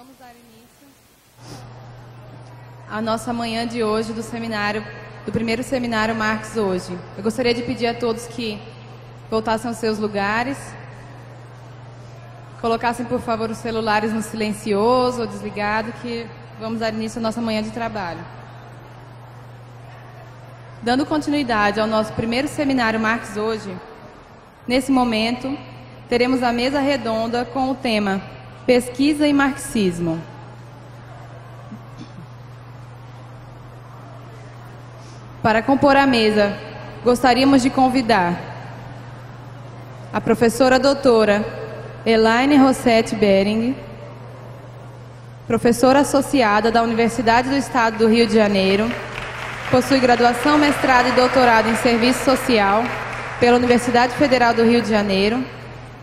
Vamos dar início à nossa manhã de hoje do primeiro seminário Marx Hoje. Eu gostaria de pedir a todos que voltassem aos seus lugares, colocassem, por favor, os celulares no silencioso ou desligado, que vamos dar início à nossa manhã de trabalho. Dando continuidade ao nosso primeiro seminário Marx Hoje, nesse momento, teremos a mesa redonda com o tema Pesquisa e Marxismo. Para compor a mesa, gostaríamos de convidar a professora doutora Elaine Rossetti Bering, professora associada da Universidade do Estado do Rio de Janeiro, possui graduação, mestrado e doutorado em Serviço Social pela Universidade Federal do Rio de Janeiro,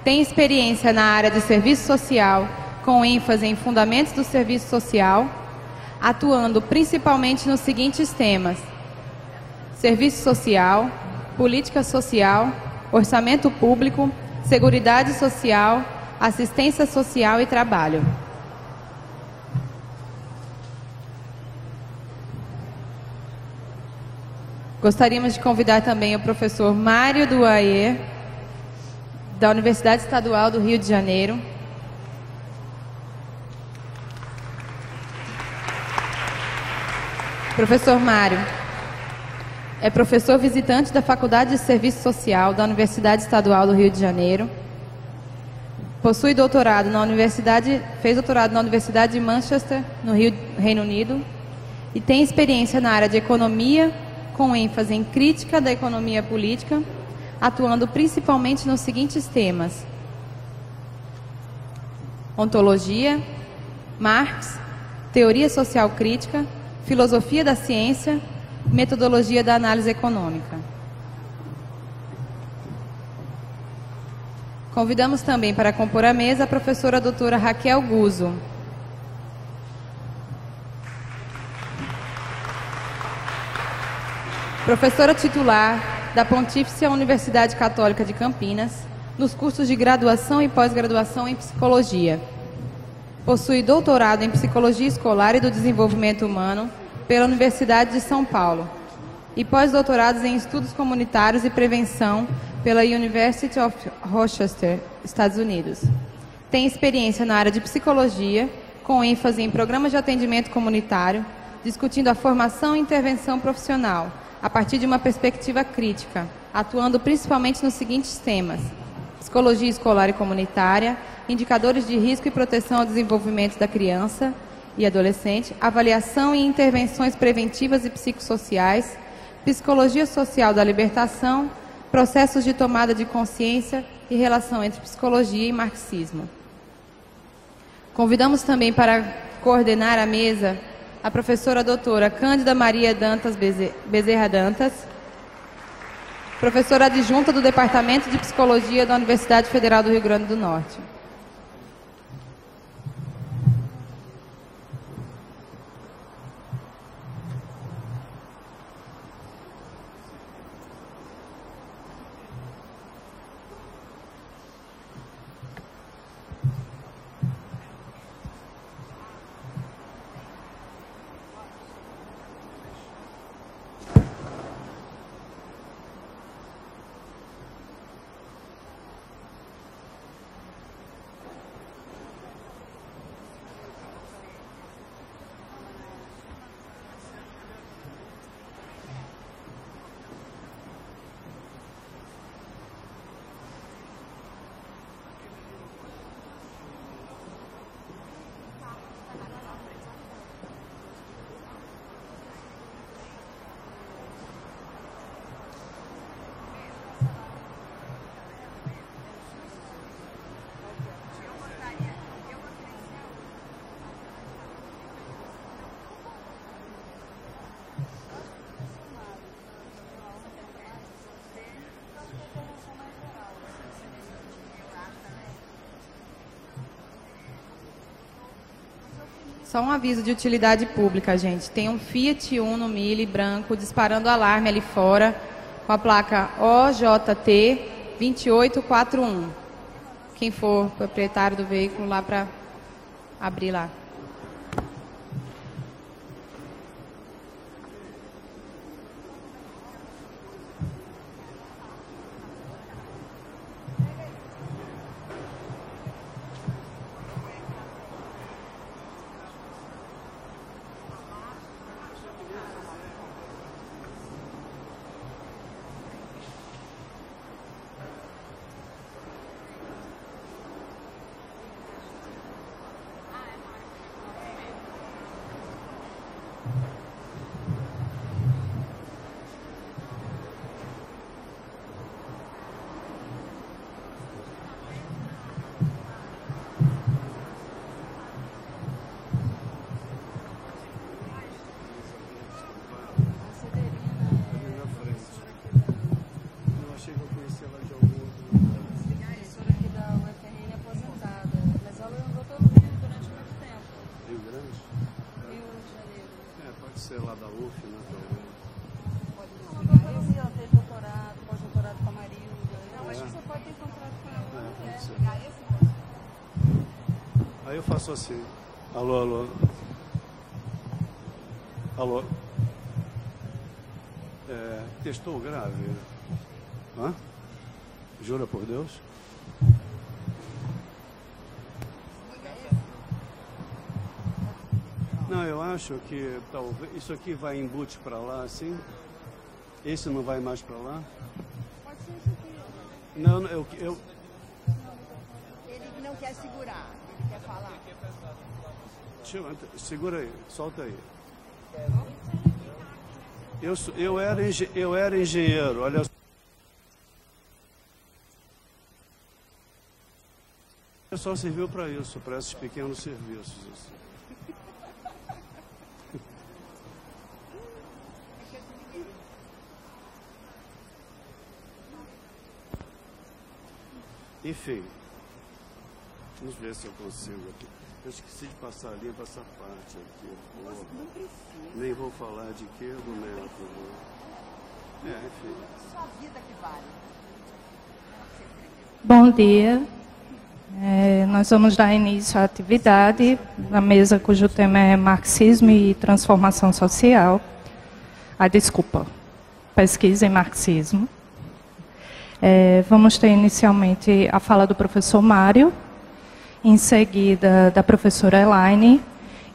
tem experiência na área de Serviço Social, com ênfase em fundamentos do serviço social, atuando principalmente nos seguintes temas: serviço social, política social, orçamento público, seguridade social, assistência social e trabalho. Gostaríamos de convidar também o professor Mário Duayer, da Universidade Estadual do Rio de Janeiro. Professor Mário é professor visitante da Faculdade de Serviço Social da Universidade Estadual do Rio de Janeiro. Possui doutorado fez doutorado na Universidade de Manchester, no Reino Unido, e tem experiência na área de economia, com ênfase em crítica da economia política, atuando principalmente nos seguintes temas: ontologia, Marx, teoria social crítica, filosofia da ciência, metodologia da análise econômica. Convidamos também para compor a mesa a professora doutora Raquel Guzzo. Professora titular da Pontifícia Universidade Católica de Campinas, nos cursos de graduação e pós-graduação em Psicologia. Possui doutorado em Psicologia Escolar e do Desenvolvimento Humano pela Universidade de São Paulo e pós-doutorados em Estudos Comunitários e Prevenção pela University of Rochester, Estados Unidos. Tem experiência na área de Psicologia, com ênfase em programas de atendimento comunitário, discutindo a formação e intervenção profissional, a partir de uma perspectiva crítica, atuando principalmente nos seguintes temas: psicologia escolar e comunitária, indicadores de risco e proteção ao desenvolvimento da criança e adolescente, avaliação e intervenções preventivas e psicossociais, psicologia social da libertação, processos de tomada de consciência e relação entre psicologia e marxismo. Convidamos também para coordenar a mesa a professora doutora Cândida Maria Dantas Bezerra Dantas, professora adjunta do Departamento de Psicologia da Universidade Federal do Rio Grande do Norte. Só um aviso de utilidade pública, gente. Tem um Fiat Uno Mille branco disparando alarme ali fora com a placa OJT 2841. Quem for proprietário do veículo lá para abrir lá. conhecer ela de algum outro lugar. Sim, a professora aqui da UFRN é aposentada, mas ela andou pelo Rio durante muito tempo. Rio Grande? Rio de Janeiro. Pode ser lá da UF, né? Talvez. Pode ser. Ela fez doutorado, pós-doutorado com a Marilda. Não, acho que você pode ter encontrado com ela. Pode ser. Aí eu faço assim. Alô, alô. Alô. Testou grave? Hã? Jura por Deus? Não, eu acho que talvez isso aqui vai embute para lá, assim. Esse não vai mais para lá. Pode ser isso aqui. Não, Ele não quer segurar, ele quer falar. Segura aí, solta aí. Eu era engenheiro, olha só. Só serviu para isso, para esses pequenos serviços. Assim. Enfim, vamos ver se eu consigo aqui. Eu esqueci de passar ali para essa parte aqui. Não precisa. Nem vou falar de quê, do método. Enfim. Sua vida que vale. Bom dia. Nós vamos dar início à atividade na mesa cujo tema é Marxismo e Transformação Social. Desculpa, Pesquisa em Marxismo. Vamos ter inicialmente a fala do professor Mário, em seguida da professora Elaine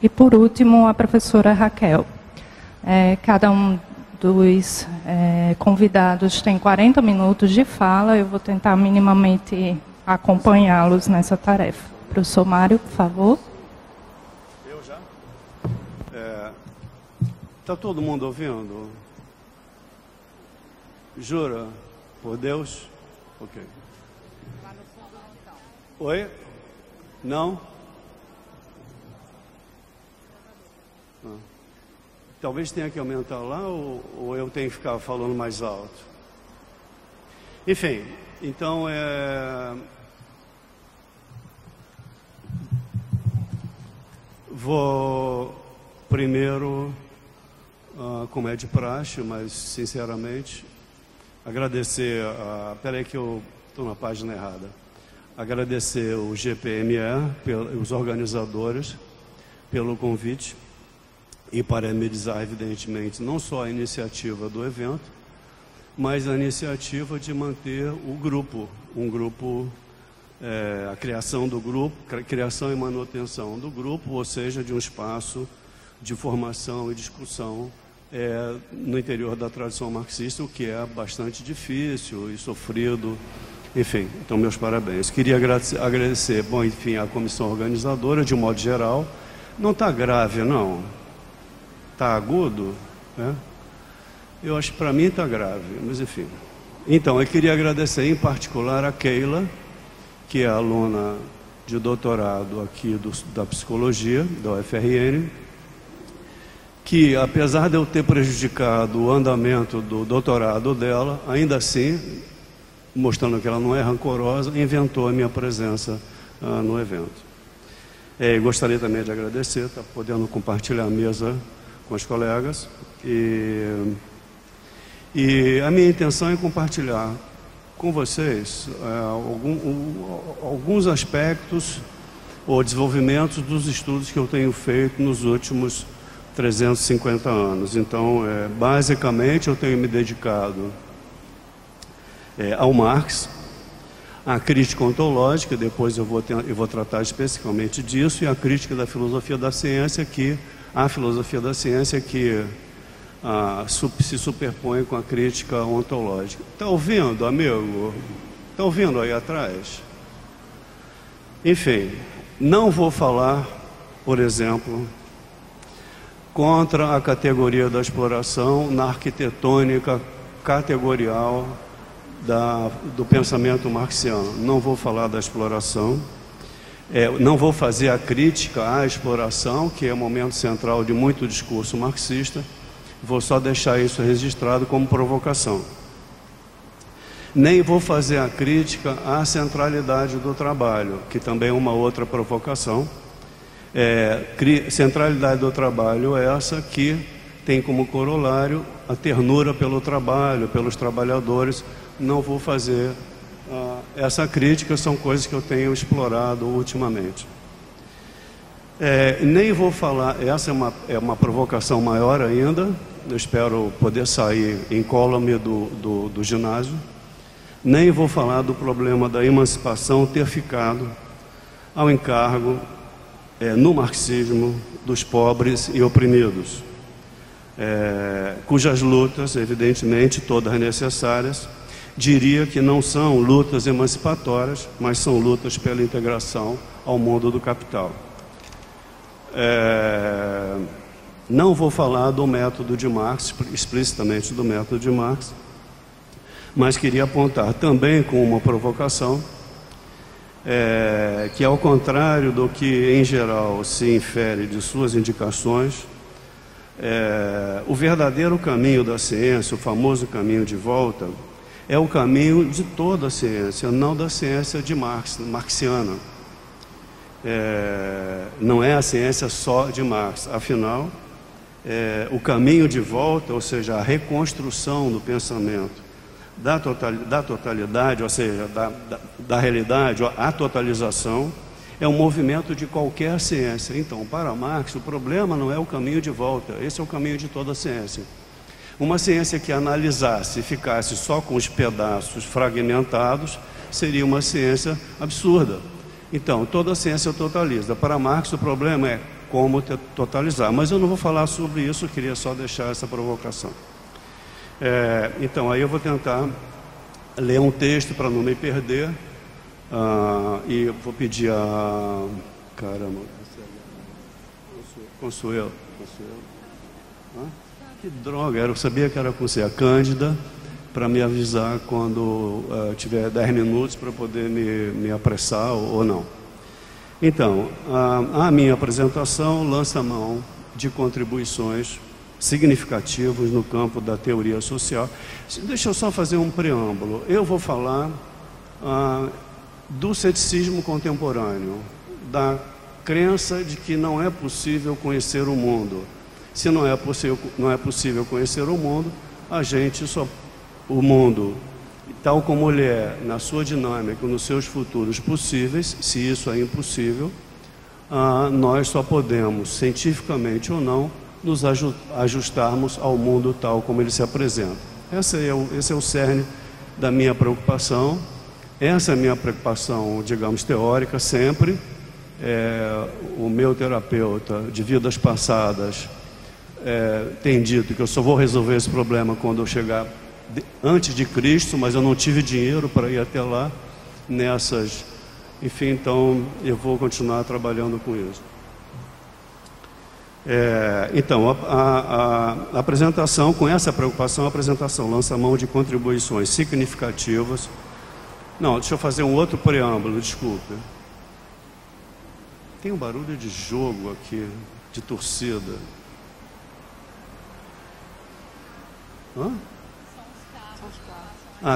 e, por último, a professora Raquel. Cada um dos convidados tem 40 minutos de fala. Eu vou tentar minimamente acompanhá-los nessa tarefa. Professor Mário, por favor. Eu já? Está todo mundo ouvindo? Jura? Por Deus? Ok. Oi? Não? Talvez tenha que aumentar lá ou eu tenho que ficar falando mais alto? Enfim, então vou primeiro, como é de praxe, mas sinceramente, agradecer peraí que eu estou na página errada. Agradecer o GPME, os organizadores, pelo convite e parabenizar, evidentemente, não só a iniciativa do evento, mas a iniciativa de manter o grupo, a criação do grupo, criação e manutenção do grupo, ou seja, de um espaço de formação e discussão no interior da tradição marxista, o que é bastante difícil e sofrido. Enfim, então meus parabéns. Queria agradecer, bom, enfim, a comissão organizadora, de um modo geral. Não está grave, não. Está agudo, né? Eu acho que para mim está grave, mas enfim. Então, eu queria agradecer em particular a Keila, que é aluna de doutorado aqui da psicologia, da UFRN, que apesar de eu ter prejudicado o andamento do doutorado dela, ainda assim, mostrando que ela não é rancorosa, inventou a minha presença no evento. Gostaria também de agradecer, estar podendo compartilhar a mesa com os colegas. E a minha intenção é compartilhar com vocês alguns aspectos ou desenvolvimentos dos estudos que eu tenho feito nos últimos 350 anos. Então, basicamente, eu tenho me dedicado ao Marx, à crítica ontológica, depois eu vou tratar especificamente disso, e a crítica da filosofia da ciência, que se superpõe com a crítica ontológica. Está ouvindo, amigo? Está ouvindo aí atrás? Enfim, não vou falar, por exemplo, contra a categoria da exploração na arquitetônica categorial do pensamento marxiano. Não vou falar da exploração, não vou fazer a crítica à exploração, que é o momento central de muito discurso marxista. Vou só deixar isso registrado como provocação. Nem vou fazer a crítica à centralidade do trabalho, que também é uma outra provocação. Centralidade do trabalho é essa que tem como corolário a ternura pelo trabalho, pelos trabalhadores. Não vou fazer essa crítica, são coisas que eu tenho explorado ultimamente. Nem vou falar, essa é uma provocação maior ainda, eu espero poder sair incólume do ginásio. Nem vou falar do problema da emancipação ter ficado ao encargo, no marxismo, dos pobres e oprimidos, cujas lutas, evidentemente, todas necessárias, diria que não são lutas emancipatórias, mas são lutas pela integração ao mundo do capital. Não vou falar do método de Marx, explicitamente do método de Marx, mas queria apontar também com uma provocação, que ao contrário do que em geral se infere de suas indicações, o verdadeiro caminho da ciência, o famoso caminho de volta, é o caminho de toda a ciência, não da ciência de Marx, marxiana. Não é a ciência só de Marx, afinal, o caminho de volta, ou seja, a reconstrução do pensamento da totalidade, ou seja, da realidade, a totalização, é um movimento de qualquer ciência. Então, para Marx, o problema não é o caminho de volta, esse é o caminho de toda a ciência. Uma ciência que analisasse e ficasse só com os pedaços fragmentados, seria uma ciência absurda. Então, toda a ciência totaliza. Para Marx, o problema é como totalizar. Mas eu não vou falar sobre isso, eu queria só deixar essa provocação. Então, aí eu vou tentar ler um texto para não me perder. E vou pedir a... Caramba. Consuelo. Que droga, eu sabia que era com você, a Cândida, para me avisar quando tiver 10 minutos para poder me apressar ou não. Então, a minha apresentação lança mão de contribuições significativas no campo da teoria social. Deixa eu só fazer um preâmbulo. Eu vou falar do ceticismo contemporâneo, da crença de que não é possível conhecer o mundo. Se não é possível conhecer o mundo, o mundo, tal como ele é, na sua dinâmica, nos seus futuros possíveis, se isso é impossível, nós só podemos, cientificamente ou não, nos ajustarmos ao mundo tal como ele se apresenta. Esse é o cerne da minha preocupação. Essa é a minha preocupação, digamos, teórica sempre. O meu terapeuta de vidas passadas tem dito que eu só vou resolver esse problema quando eu chegar antes de Cristo, mas eu não tive dinheiro para ir até lá enfim, então eu vou continuar trabalhando com isso. Então, a apresentação, com essa preocupação, a apresentação lança mão de contribuições significativas. Não, deixa eu fazer um outro preâmbulo, desculpe. Tem um barulho de jogo aqui, de torcida.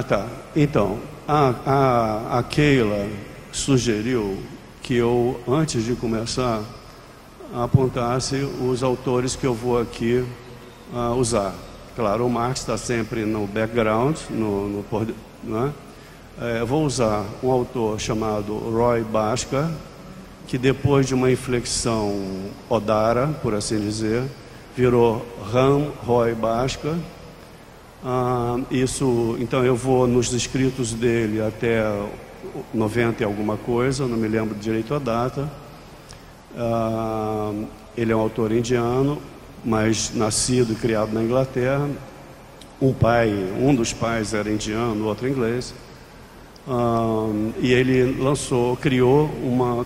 Tá. Então, a Keila sugeriu que eu, antes de começar, apontasse os autores que eu vou aqui usar. Claro, o Marx está sempre no background, eu vou usar um autor chamado Roy Bhaskar, que depois de uma inflexão Odara, por assim dizer, virou Ram Roy Bhaskar. Então eu vou nos escritos dele até 90 e alguma coisa, não me lembro direito a data. Ele é um autor indiano, mas nascido e criado na Inglaterra. Um dos pais era indiano, o outro inglês. E ele criou uma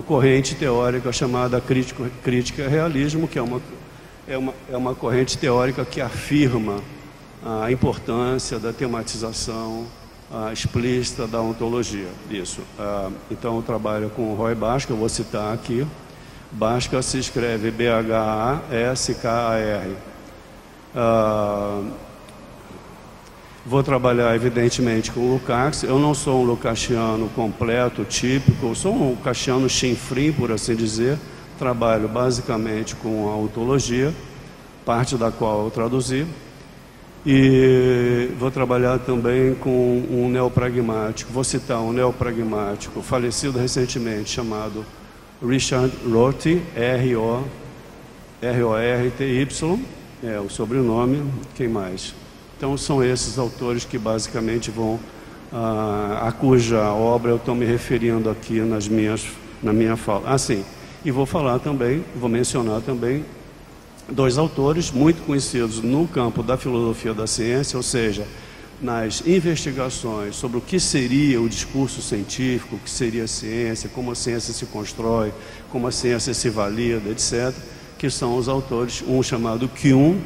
corrente teórica chamada crítica realismo, que é uma corrente teórica que afirma a importância da tematização explícita da ontologia. Então eu trabalho com o Roy Bhaskar, eu vou citar aqui. Bhaskar se escreve Bhaskar. Vou trabalhar, evidentemente, com o Lukács. Eu não sou um lucasiano completo, típico, eu sou um lucasiano chinfrim, por assim dizer. Trabalho basicamente com a ontologia, parte da qual eu traduzi. E vou trabalhar também com um neopragmático. Vou citar um neopragmático falecido recentemente, chamado Richard Rorty, R-O-R-T-Y, é o sobrenome. Quem mais? Então, são esses autores que basicamente vão, a cuja obra eu estou me referindo aqui na minha fala. Ah, sim, e vou mencionar também dois autores muito conhecidos no campo da filosofia da ciência, ou seja, nas investigações sobre o que seria o discurso científico, o que seria a ciência, como a ciência se constrói, como a ciência se valida, etc., que são os autores, um chamado Kuhn,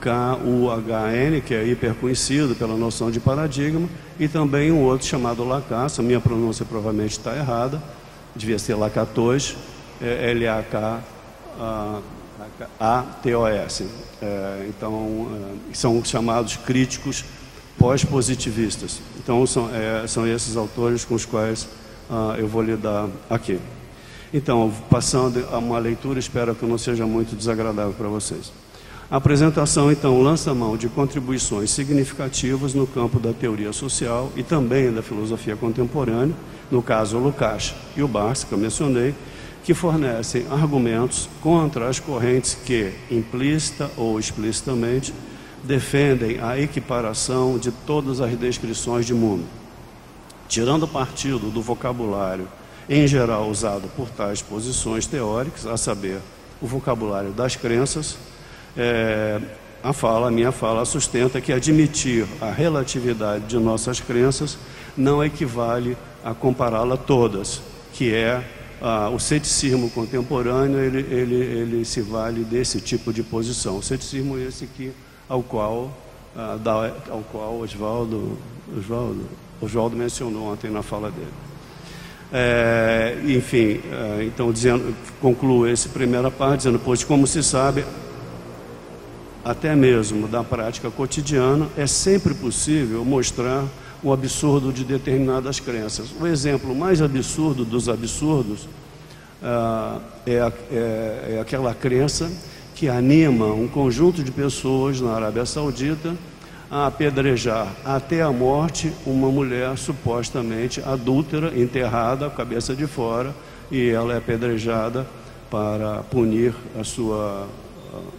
K-U-H-N, que é hiper conhecido pela noção de paradigma, e também um outro chamado Lacasse, a minha pronúncia provavelmente está errada, devia ser Lakatos, L-A-K-A-T-O-S. Então, são chamados críticos pós-positivistas. Então, são esses autores com os quais eu vou lidar aqui. Então, passando a uma leitura, espero que não seja muito desagradável para vocês. A apresentação, então, lança mão de contribuições significativas no campo da teoria social e também da filosofia contemporânea, no caso o Lukács e o Barthes, que eu mencionei, que fornecem argumentos contra as correntes que, implícita ou explicitamente, defendem a equiparação de todas as descrições de mundo, tirando partido do vocabulário, em geral usado por tais posições teóricas, a saber, o vocabulário das crenças. A minha fala sustenta que admitir a relatividade de nossas crenças não equivale a compará-las todas, que é o ceticismo contemporâneo, ele se vale desse tipo de posição. O ceticismo esse ao qual Oswaldo mencionou ontem na fala dele. Então, concluo essa primeira parte, dizendo, pois, como se sabe, até mesmo da prática cotidiana, é sempre possível mostrar o absurdo de determinadas crenças. O exemplo mais absurdo dos absurdos é aquela crença que anima um conjunto de pessoas na Arábia Saudita a apedrejar até a morte uma mulher supostamente adúltera, enterrada, cabeça de fora, e ela é apedrejada para punir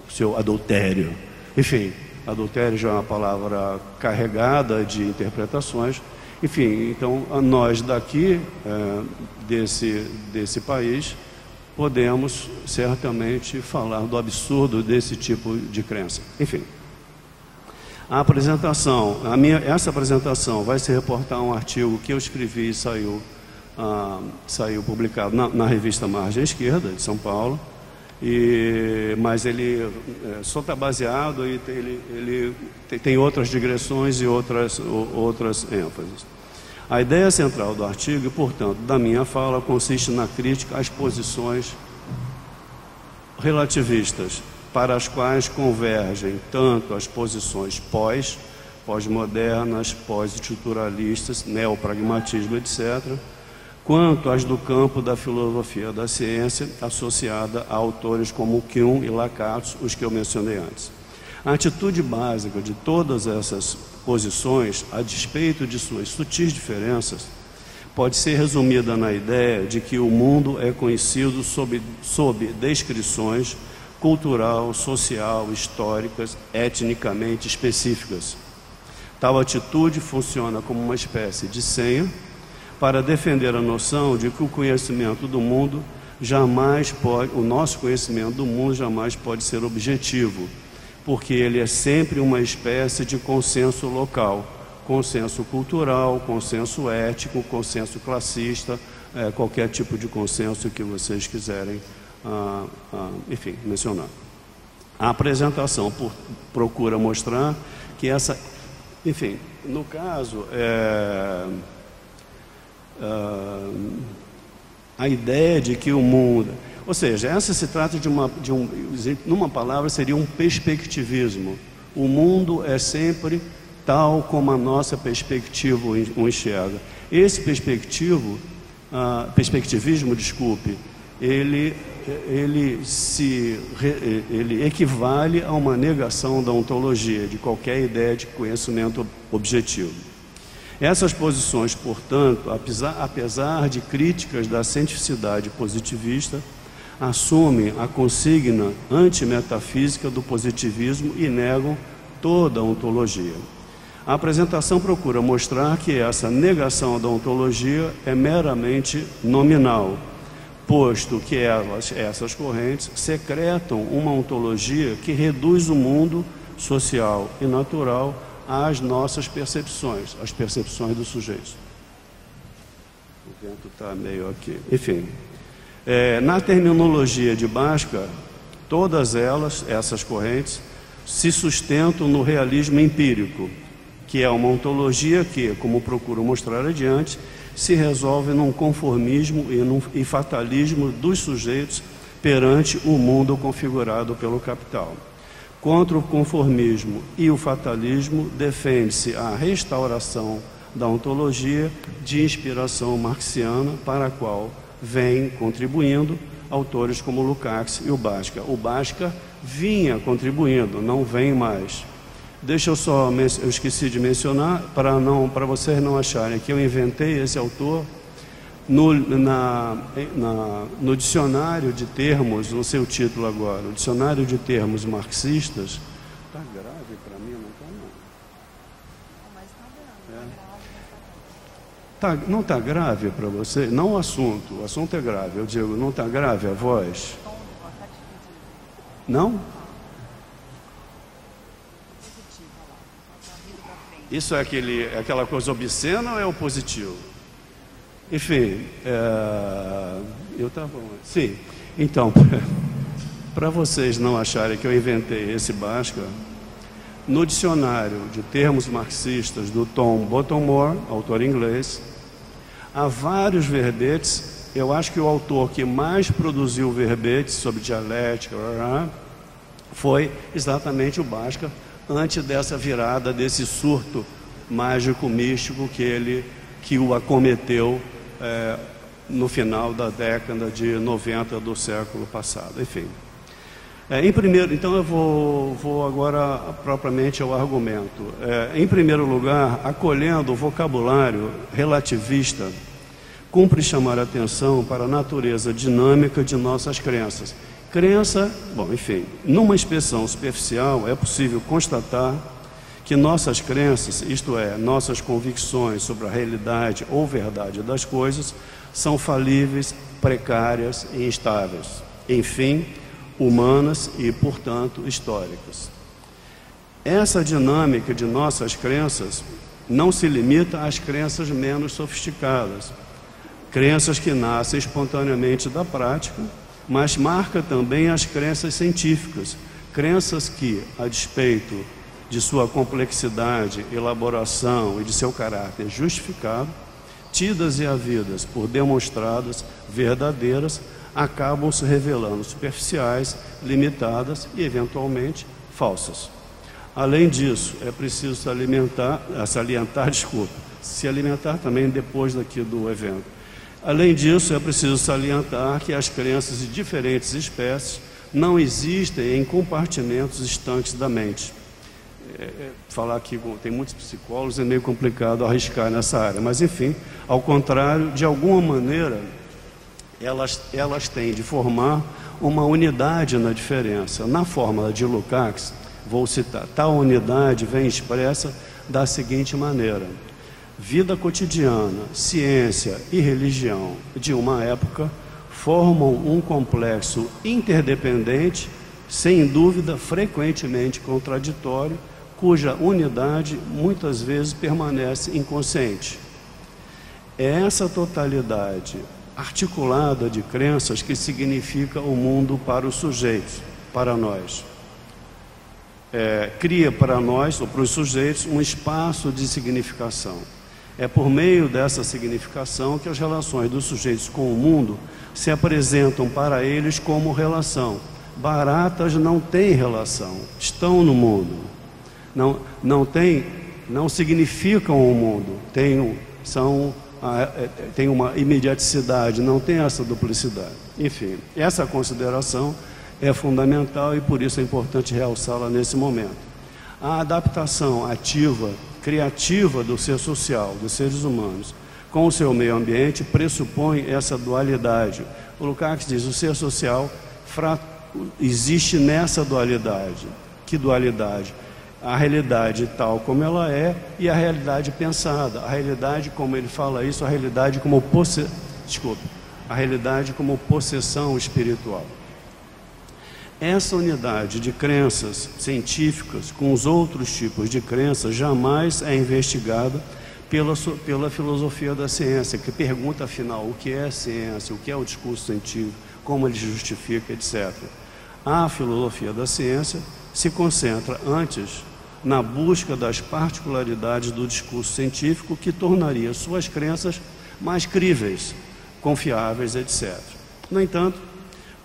seu adultério. Enfim, adultério já é uma palavra carregada de interpretações. Enfim, então nós daqui desse país podemos certamente falar do absurdo desse tipo de crença. Enfim, essa apresentação vai se reportar a um artigo que eu escrevi e saiu publicado na revista Margem Esquerda, de São Paulo, mas ele só está baseado e ele tem outras digressões e outras ênfases. A ideia central do artigo, e, portanto, da minha fala, consiste na crítica às posições relativistas, para as quais convergem tanto as posições pós-modernas, pós-estruturalistas, neopragmatismo, etc., quanto as do campo da filosofia da ciência, associada a autores como Kuhn e Lacasse, os que eu mencionei antes. A atitude básica de todas essas posições, a despeito de suas sutis diferenças, pode ser resumida na ideia de que o mundo é conhecido sob descrições cultural, social, históricas, etnicamente específicas. Tal atitude funciona como uma espécie de senha para defender a noção de que o nosso conhecimento do mundo jamais pode ser objetivo, porque ele é sempre uma espécie de consenso local, consenso cultural, consenso ético, consenso classista, qualquer tipo de consenso que vocês quiserem, mencionar. A apresentação procura mostrar que no caso, a ideia de que o mundo... Ou seja, essa se trata numa palavra, seria um perspectivismo. O mundo é sempre tal como a nossa perspectiva o enxerga. Esse perspectivismo, desculpe, ele equivale a uma negação da ontologia, de qualquer ideia de conhecimento objetivo. Essas posições, portanto, apesar de críticas da cientificidade positivista, assumem a consigna antimetafísica do positivismo e negam toda a ontologia. A apresentação procura mostrar que essa negação da ontologia é meramente nominal, posto que essas correntes secretam uma ontologia que reduz o mundo social e natural às nossas percepções, as percepções dos sujeitos. O vento está meio aqui. Enfim, na terminologia de Bhaskara, todas essas correntes, se sustentam no realismo empírico, que é uma ontologia que, como procuro mostrar adiante, se resolve num conformismo e fatalismo dos sujeitos perante o mundo configurado pelo capital. Contra o conformismo e o fatalismo, defende-se a restauração da ontologia de inspiração marxiana, para a qual vêm contribuindo autores como Lukács e o Bhaskara. O Bhaskara vinha contribuindo, não vem mais. Deixa eu só, eu esqueci de mencionar, para vocês não acharem que eu inventei esse autor, no dicionário de termos, no seu título agora, o dicionário de termos marxistas, está grave para mim, não está não? Não está grave para você? Não o assunto é grave, eu digo, não está grave a voz? Não? Isso é aquela coisa obscena ou é o positivo? Enfim, eu estava... Sim, então, para vocês não acharem que eu inventei esse Bhaskara, no dicionário de termos marxistas do Tom Bottomore, autor inglês, há vários verbetes. Eu acho que o autor que mais produziu verbetes sobre dialética foi exatamente o Bhaskara, antes dessa virada, desse surto mágico, místico que o acometeu no final da década de 90 do século passado. Enfim, então eu vou agora propriamente ao argumento. Em primeiro lugar, acolhendo o vocabulário relativista, cumpre chamar a atenção para a natureza dinâmica de nossas crenças. Numa inspeção superficial é possível constatar que nossas crenças, isto é, nossas convicções sobre a realidade ou verdade das coisas, são falíveis, precárias e instáveis, enfim, humanas e, portanto, históricas. Essa dinâmica de nossas crenças não se limita às crenças menos sofisticadas, crenças que nascem espontaneamente da prática, mas marca também as crenças científicas, crenças que, a despeito de sua complexidade, elaboração e de seu caráter justificado, tidas e havidas por demonstradas verdadeiras, acabam se revelando superficiais, limitadas e, eventualmente, falsas. Além disso, é preciso se alimentar também depois daqui do evento. Além disso, é preciso salientar que as crenças de diferentes espécies não existem em compartimentos estanques da mente. Falar aqui, tem muitos psicólogos, é meio complicado arriscar nessa área, mas enfim, ao contrário, de alguma maneira, elas têm de formar uma unidade na diferença. Na fórmula de Lukács, vou citar, tal unidade vem expressa da seguinte maneira: vida cotidiana, ciência e religião de uma época formam um complexo interdependente, sem dúvida frequentemente contraditório, cuja unidade muitas vezes permanece inconsciente. É essa totalidade articulada de crenças que significa o mundo para os sujeitos, para nós. Cria para nós, ou para os sujeitos, um espaço de significação. É por meio dessa significação que as relações dos sujeitos com o mundo se apresentam para eles como relação. Baratas não têm relação, estão no mundo. Não tem não significam o mundo, tem uma imediaticidade, não tem essa duplicidade. Enfim, essa consideração é fundamental e por isso é importante realçá-la nesse momento. A adaptação ativa, criativa do ser social, dos seres humanos, com o seu meio ambiente, pressupõe essa dualidade. O Lukács diz, o ser social existe nessa dualidade. Que dualidade? A realidade tal como ela é e a realidade pensada. A realidade, como ele fala isso, a realidade como possessão espiritual. Essa unidade de crenças científicas com os outros tipos de crenças jamais é investigada pela filosofia da ciência, que pergunta, afinal, o que é a ciência, o que é o discurso científico, como ele justifica, etc. A filosofia da ciência se concentra antes na busca das particularidades do discurso científico que tornaria suas crenças mais críveis, confiáveis, etc. No entanto,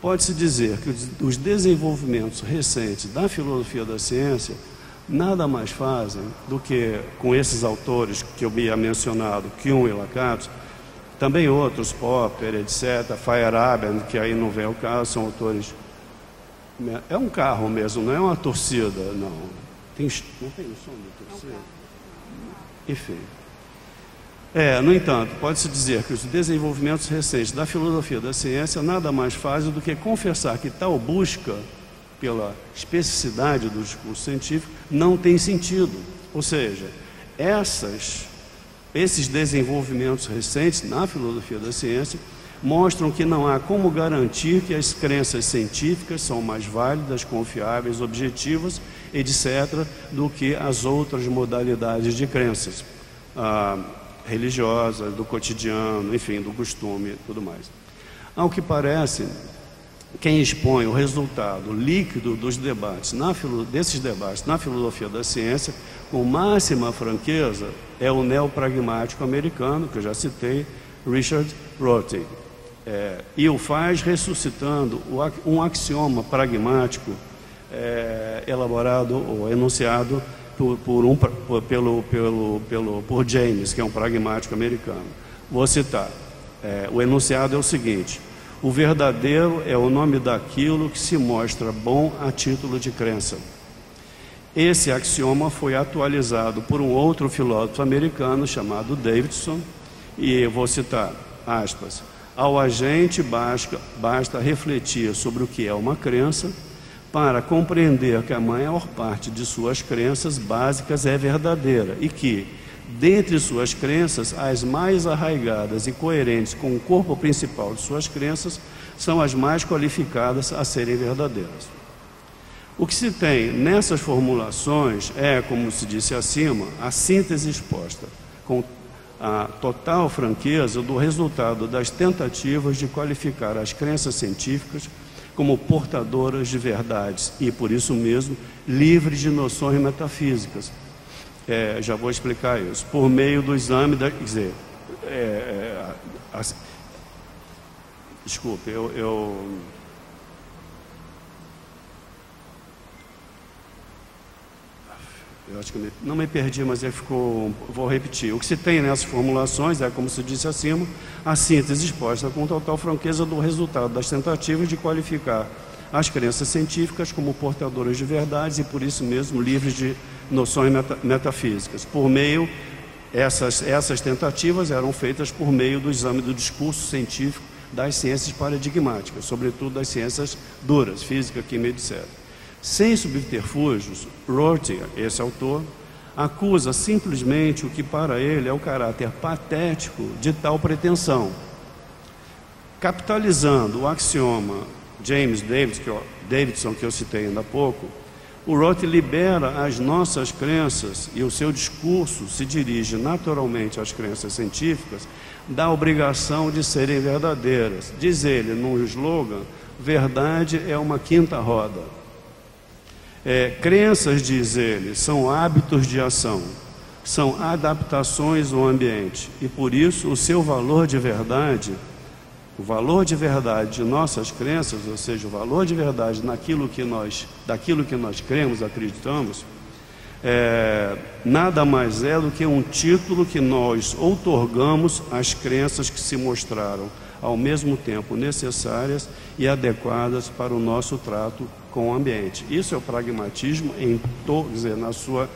pode-se dizer que os desenvolvimentos recentes da filosofia da ciência nada mais fazem do que, com esses autores que eu havia mencionado, Kuhn e Lukács, também outros, Popper, etc., Feyerabend, que aí não vem ao caso, são autores... É um carro mesmo, não é uma torcida, não. Não tem o som da torcida? Enfim. No entanto, pode-se dizer que os desenvolvimentos recentes da filosofia da ciência nada mais fazem do que confessar que tal busca pela especificidade do discurso científico não tem sentido. Ou seja, esses desenvolvimentos recentes na filosofia da ciência mostram que não há como garantir que as crenças científicas são mais válidas, confiáveis, objetivas, etc., do que as outras modalidades de crenças religiosas, do cotidiano, enfim, do costume e tudo mais. Ao que parece, quem expõe o resultado líquido dos debates, desses debates na filosofia da ciência, com máxima franqueza, é o neopragmático americano, que eu já citei, Richard Rorty. E o faz ressuscitando um axioma pragmático elaborado ou enunciado por James, que é um pragmático americano. Vou citar. O enunciado é o seguinte: o verdadeiro é o nome daquilo que se mostra bom a título de crença. Esse axioma foi atualizado por um outro filósofo americano chamado Davidson, e vou citar, aspas, ao agente basta refletir sobre o que é uma crença para compreender que a maior parte de suas crenças básicas é verdadeira e que, dentre suas crenças, as mais arraigadas e coerentes com o corpo principal de suas crenças são as mais qualificadas a serem verdadeiras. O que se tem nessas formulações é, como se disse acima, a síntese exposta, com a total franqueza do resultado das tentativas de qualificar as crenças científicas como portadoras de verdades e, por isso mesmo, livres de noções metafísicas. Já vou explicar isso. Por meio do exame da... Quer dizer, desculpe, eu acho que não me perdi, mas vou repetir. O que se tem nessas formulações é, como se disse acima, a síntese exposta com total franqueza do resultado das tentativas de qualificar as crenças científicas como portadoras de verdades e, por isso mesmo, livres de noções metafísicas. Essas tentativas eram feitas por meio do exame do discurso científico das ciências paradigmáticas, sobretudo das ciências duras, física, química, etc. Sem subterfúgios, Rorty, esse autor, acusa simplesmente o que para ele é o caráter patético de tal pretensão. Capitalizando o axioma James Davidson, que eu citei ainda há pouco, o Rorty libera as nossas crenças e o seu discurso se dirige naturalmente às crenças científicas da obrigação de serem verdadeiras. Diz ele, num slogan, verdade é uma quinta roda. Crenças, diz ele, são hábitos de ação, são adaptações ao ambiente e por isso o seu valor de verdade, o valor de verdade de nossas crenças, ou seja, o valor de verdade daquilo que nós cremos, acreditamos, nada mais é do que um título que nós outorgamos às crenças que se mostraram ao mesmo tempo necessárias e adequadas para o nosso trato com o ambiente. Isso é o pragmatismo na sua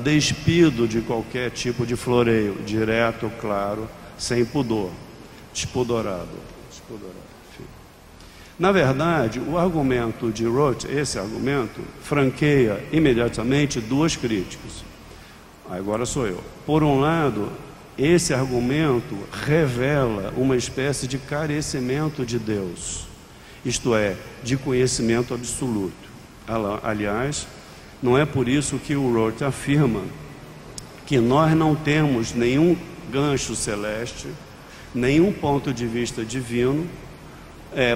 despido de qualquer tipo de floreio, direto, claro, sem pudor, despudorado. Enfim. Na verdade, o argumento de Roth, esse argumento, franqueia imediatamente duas críticas. Agora sou eu. Por um lado, esse argumento revela uma espécie de carecimento de Deus, isto é, de conhecimento absoluto. Aliás, não é por isso que o Roth afirma que nós não temos nenhum gancho celeste, nenhum ponto de vista divino,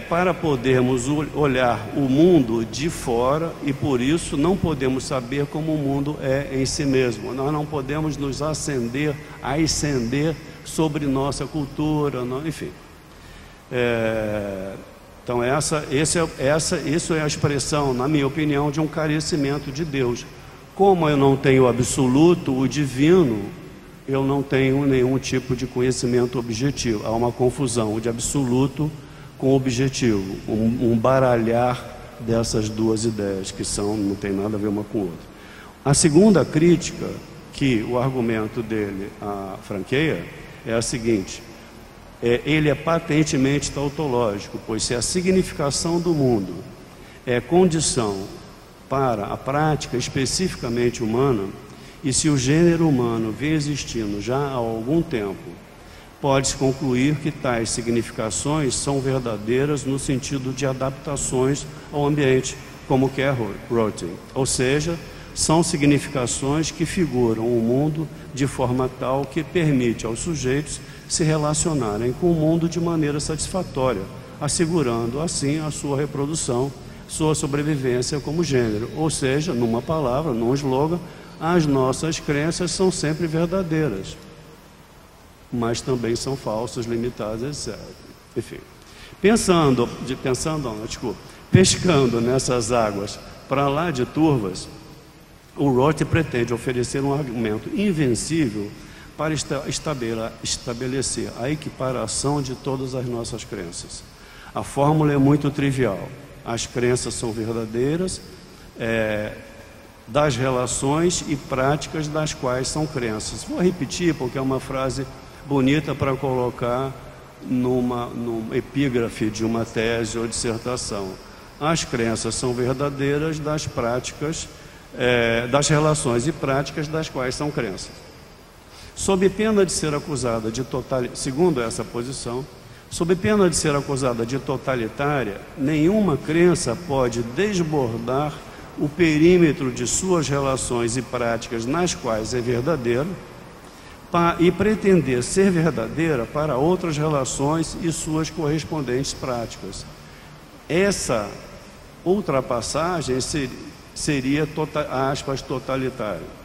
para podermos olhar o mundo de fora e por isso não podemos saber como o mundo é em si mesmo. Nós não podemos nos ascender sobre nossa cultura, enfim. Então isso é a expressão, na minha opinião, de um carecimento de Deus. Como eu não tenho o absoluto, o divino, eu não tenho nenhum tipo de conhecimento objetivo. Há uma confusão de absoluto com objetivo, um baralhar dessas duas ideias que não tem nada a ver uma com a outra. A segunda crítica que o argumento dele franqueia é a seguinte: ele é patentemente tautológico, pois se a significação do mundo é condição para a prática especificamente humana, e se o gênero humano vem existindo já há algum tempo, pode-se concluir que tais significações são verdadeiras no sentido de adaptações ao ambiente, como quer Roth. Ou seja, são significações que figuram o mundo de forma tal que permite aos sujeitos se relacionarem com o mundo de maneira satisfatória, assegurando assim a sua reprodução, sua sobrevivência como gênero. Ou seja, numa palavra, num slogan, as nossas crenças são sempre verdadeiras, mas também são falsas, limitadas, etc. Enfim, pescando nessas águas para lá de turvas, o Roth pretende oferecer um argumento invencível para estabelecer a equiparação de todas as nossas crenças. A fórmula é muito trivial. As crenças são verdadeiras das relações e práticas das quais são crenças. Vou repetir porque é uma frase bonita para colocar numa epígrafe de uma tese ou dissertação. As crenças são verdadeiras das práticas, das relações e práticas das quais são crenças. Sob pena de ser acusada de segundo essa posição, sob pena de ser acusada de totalitária, nenhuma crença pode desbordar o perímetro de suas relações e práticas nas quais é verdadeira e pretender ser verdadeira para outras relações e suas correspondentes práticas. Essa ultrapassagem seria, aspas, totalitária.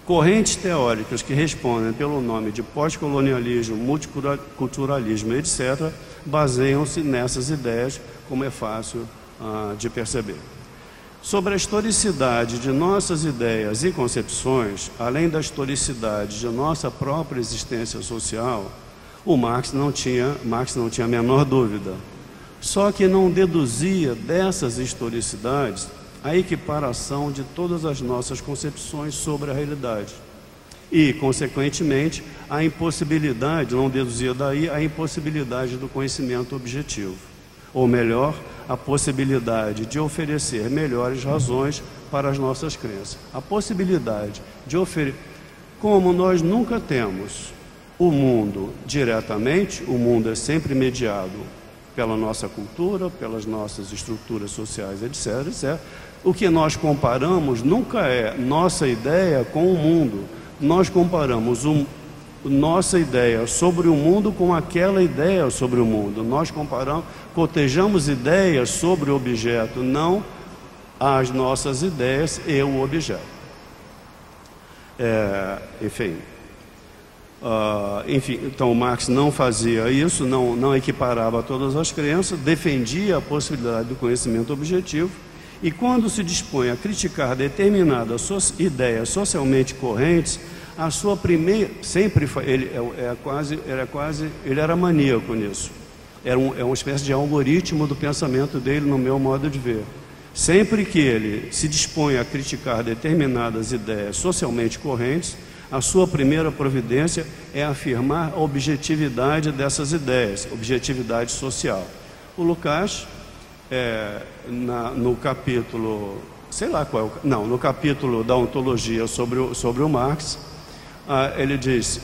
Correntes teóricas que respondem pelo nome de pós-colonialismo, multiculturalismo, etc., baseiam-se nessas ideias, como é fácil de perceber. Sobre a historicidade de nossas ideias e concepções, além da historicidade de nossa própria existência social, Marx não tinha a menor dúvida. Só que não deduzia dessas historicidades a equiparação de todas as nossas concepções sobre a realidade. E, consequentemente, a impossibilidade, não deduzia daí a impossibilidade do conhecimento objetivo. Ou melhor, a possibilidade de oferecer melhores razões para as nossas crenças. A possibilidade de oferecer... Como nós nunca temos o mundo diretamente, o mundo é sempre mediado pela nossa cultura, pelas nossas estruturas sociais, etc., etc. O que nós comparamos nunca é nossa ideia com o mundo. Nós comparamos nossa ideia sobre o mundo com aquela ideia sobre o mundo. Nós cotejamos ideias sobre o objeto, não as nossas ideias e o objeto. Enfim, então Marx não fazia isso, não equiparava todas as crenças, defendia a possibilidade do conhecimento objetivo E quando se dispõe a criticar determinadas ideias socialmente correntes, a sua primeira... Ele era maníaco nisso. É uma espécie de algoritmo do pensamento dele, no meu modo de ver. Sempre que ele se dispõe a criticar determinadas ideias socialmente correntes, a sua primeira providência é afirmar a objetividade dessas ideias, objetividade social. O Lukács, no capítulo, sei lá qual, não, no capítulo da ontologia sobre o Marx, ele diz,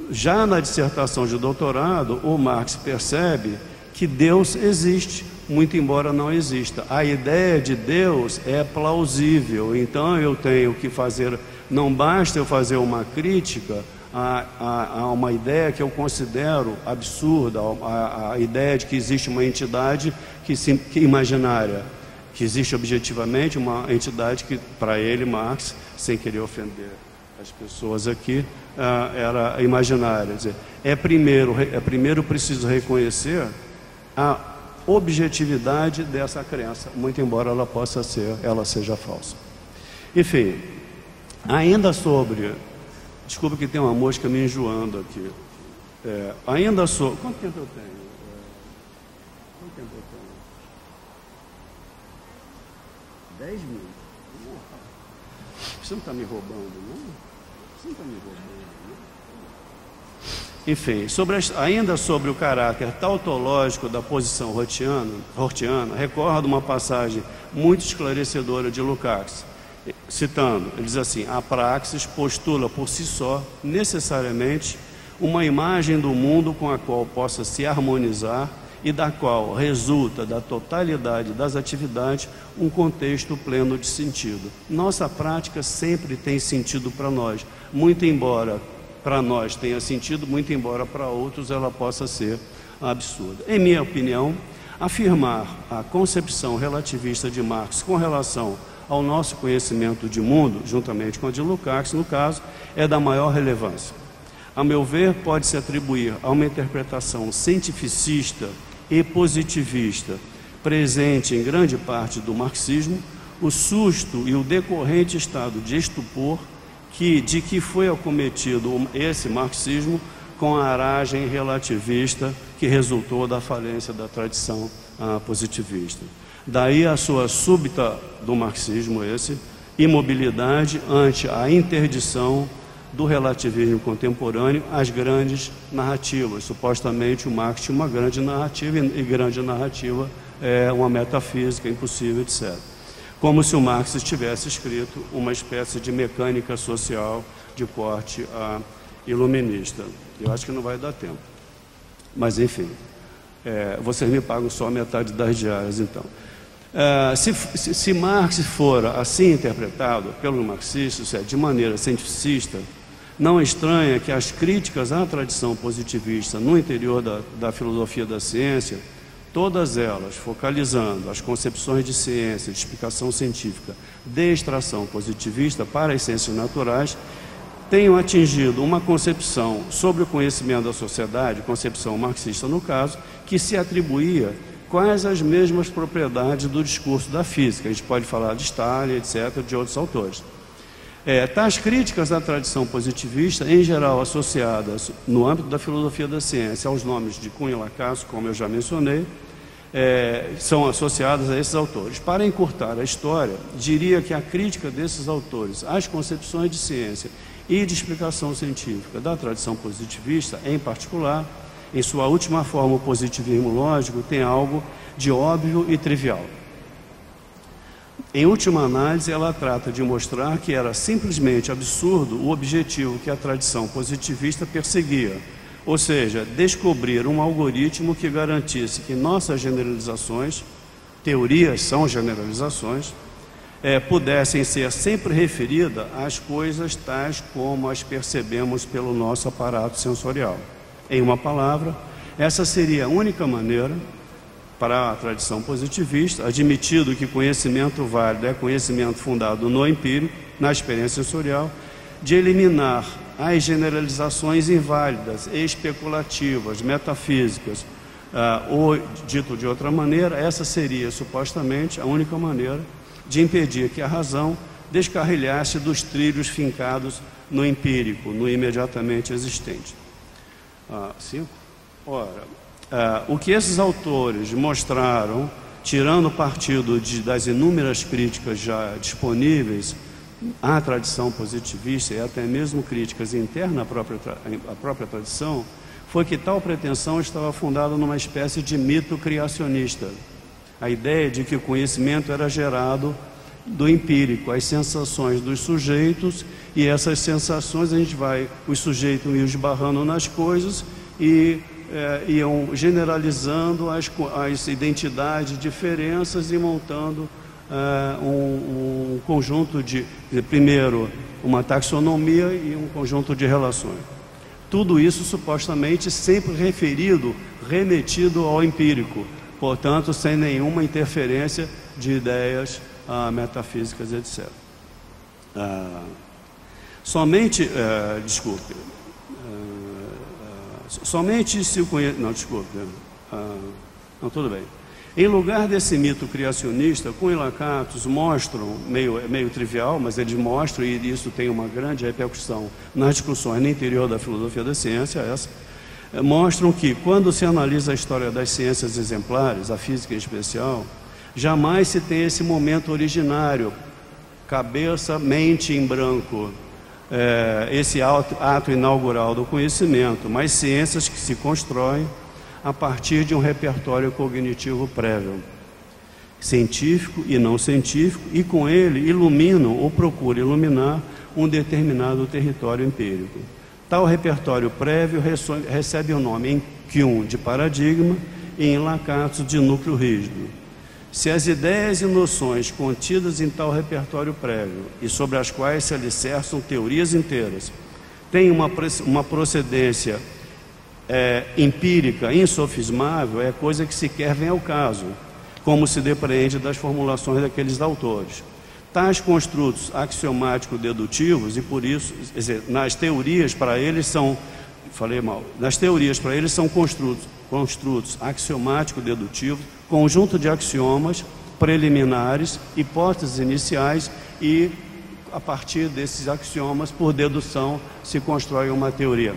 já na dissertação de doutorado, o Marx percebe que Deus existe, muito embora não exista. A ideia de Deus é plausível, então eu tenho que fazer, não basta eu fazer uma crítica a uma ideia que eu considero absurda, a ideia de que existe uma entidade que imaginária, que existe objetivamente uma entidade que, para ele, Marx, sem querer ofender as pessoas aqui, era imaginária. Quer dizer, primeiro preciso reconhecer a objetividade dessa crença, muito embora ela seja falsa. Enfim, ainda sobre... Desculpa que tem uma mosca me enjoando aqui. Ainda sobre... Quanto tempo eu tenho? Quanto tempo eu tenho? 10 minutos. Você não está me roubando, não? Você não está me roubando, não? Enfim, ainda sobre o caráter tautológico da posição hortiana, recordo uma passagem muito esclarecedora de Lukács, citando, ele diz assim: a praxis postula por si só, necessariamente, uma imagem do mundo com a qual possa se harmonizar e da qual resulta da totalidade das atividades um contexto pleno de sentido. Nossa prática sempre tem sentido para nós, muito embora para nós tenha sentido, muito embora para outros ela possa ser absurda. Em minha opinião, afirmar a concepção relativista de Marx com relação ao nosso conhecimento de mundo, juntamente com a de Lukács, no caso, é da maior relevância. A meu ver, pode-se atribuir a uma interpretação cientificista e positivista, presente em grande parte do marxismo, o susto e o decorrente estado de estupor de que foi acometido esse marxismo com a aragem relativista que resultou da falência da tradição positivista. Daí a sua súbita do marxismo, imobilidade ante a interdição do relativismo contemporâneo às grandes narrativas. Supostamente o Marx tinha uma grande narrativa, e grande narrativa é uma metafísica impossível, etc. Como se o Marx tivesse escrito uma espécie de mecânica social de corte iluminista. Eu acho que não vai dar tempo. Mas, enfim, vocês me pagam só metade das diárias, então. Se Marx for assim interpretado pelo marxista, de maneira cientificista, não estranha que as críticas à tradição positivista no interior da filosofia da ciência, todas elas focalizando as concepções de ciência, de explicação científica, de extração positivista para as ciências naturais, tenham atingido uma concepção sobre o conhecimento da sociedade, concepção marxista no caso, que se atribuía quase as mesmas propriedades do discurso da física. A gente pode falar de Stalin, etc., de outros autores. Tais críticas à tradição positivista, em geral associadas no âmbito da filosofia da ciência aos nomes de Cunha e Lacasse, como eu já mencionei, são associadas a esses autores. Para encurtar a história, diria que a crítica desses autores às concepções de ciência e de explicação científica da tradição positivista, em particular, em sua última forma, o positivismo lógico, tem algo de óbvio e trivial. Em última análise, ela trata de mostrar que era simplesmente absurdo o objetivo que a tradição positivista perseguia, ou seja, descobrir um algoritmo que garantisse que nossas generalizações, teorias são generalizações, pudessem ser sempre referidas às coisas tais como as percebemos pelo nosso aparato sensorial. Em uma palavra, essa seria a única maneira para a tradição positivista, admitido que conhecimento válido é conhecimento fundado no empírico, na experiência sensorial, de eliminar as generalizações inválidas, especulativas, metafísicas, Ou, dito de outra maneira, essa seria supostamente a única maneira de impedir que a razão descarrilhasse dos trilhos fincados no empírico, no imediatamente existente. Ora, o que esses autores mostraram, tirando partido das inúmeras críticas já disponíveis à tradição positivista e até mesmo críticas internas à própria tradição, foi que tal pretensão estava fundada numa espécie de mito criacionista. A ideia de que o conhecimento era gerado do empírico, as sensações dos sujeitos, e essas sensações os sujeitos iam esbarrando nas coisas e iam generalizando as identidades, diferenças e montando um conjunto primeiro, uma taxonomia e um conjunto de relações. Tudo isso supostamente sempre remetido ao empírico, portanto, sem nenhuma interferência de ideias metafísicas, etc. Somente se o conhecimento... Não, desculpe. Não, tudo bem. Em lugar desse mito criacionista, Kuhn e Lakatos mostram, meio trivial, mas eles mostram, e isso tem uma grande repercussão nas discussões no interior da filosofia da ciência, mostram que, quando se analisa a história das ciências exemplares, a física em especial, jamais se tem esse momento originário, cabeça, mente em branco, esse ato inaugural do conhecimento, mas ciências que se constroem a partir de um repertório cognitivo prévio, científico e não científico, e com ele iluminam ou procuram iluminar um determinado território empírico. Tal repertório prévio recebe o nome em Kuhn de paradigma e em Lakatos de núcleo rígido. Se as ideias e noções contidas em tal repertório prévio e sobre as quais se alicerçam teorias inteiras têm uma procedência empírica, insofismável, é coisa que sequer vem ao caso, como se depreende das formulações daqueles autores. Tais construtos axiomático-dedutivos, e por isso, quer dizer, nas teorias para eles são construtos axiomático-dedutivos, conjunto de axiomas preliminares, hipóteses iniciais, e a partir desses axiomas, por dedução, se constrói uma teoria.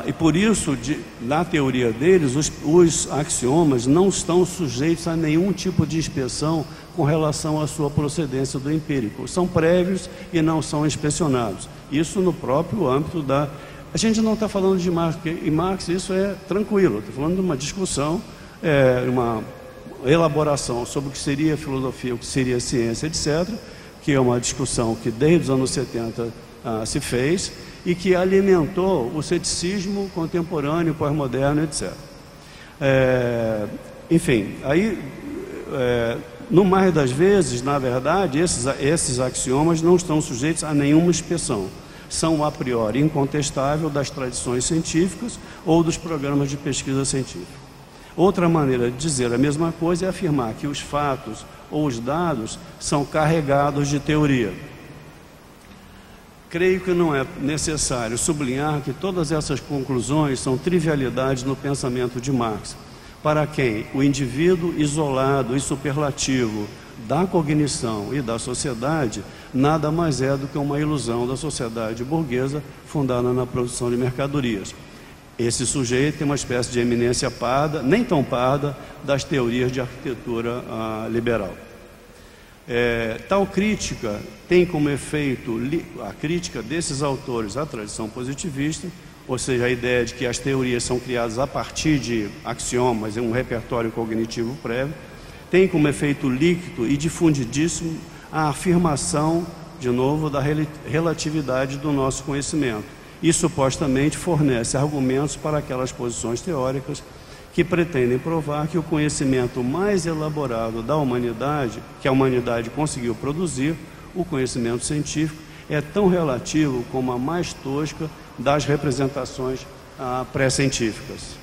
E por isso, na teoria deles, os axiomas não estão sujeitos a nenhum tipo de inspeção com relação à sua procedência do empírico. São prévios e não são inspecionados. Isso no próprio âmbito da... A gente não está falando de Marx, porque em Marx isso é tranquilo. Estou falando de uma discussão, uma elaboração sobre o que seria filosofia, o que seria ciência, etc., que é uma discussão que desde os anos 70 se fez, e que alimentou o ceticismo contemporâneo, pós-moderno, etc. Enfim, aí, no mais das vezes, na verdade, esses axiomas não estão sujeitos a nenhuma inspeção. São, a priori, incontestável das tradições científicas ou dos programas de pesquisa científica. Outra maneira de dizer a mesma coisa é afirmar que os fatos ou os dados são carregados de teoria. Creio que não é necessário sublinhar que todas essas conclusões são trivialidades no pensamento de Marx, para quem o indivíduo isolado e superlativo da cognição e da sociedade nada mais é do que uma ilusão da sociedade burguesa fundada na produção de mercadorias. Esse sujeito tem uma espécie de eminência parda, nem tão parda, das teorias de arquitetura liberal. Tal crítica tem como efeito a crítica desses autores à tradição positivista, ou seja, a ideia de que as teorias são criadas a partir de axiomas, um repertório cognitivo prévio, tem como efeito líquido e difundidíssimo a afirmação, de novo, da relatividade do nosso conhecimento, e supostamente fornece argumentos para aquelas posições teóricas que pretendem provar que o conhecimento mais elaborado da humanidade, que a humanidade conseguiu produzir, o conhecimento científico, é tão relativo como a mais tosca das representações pré-científicas.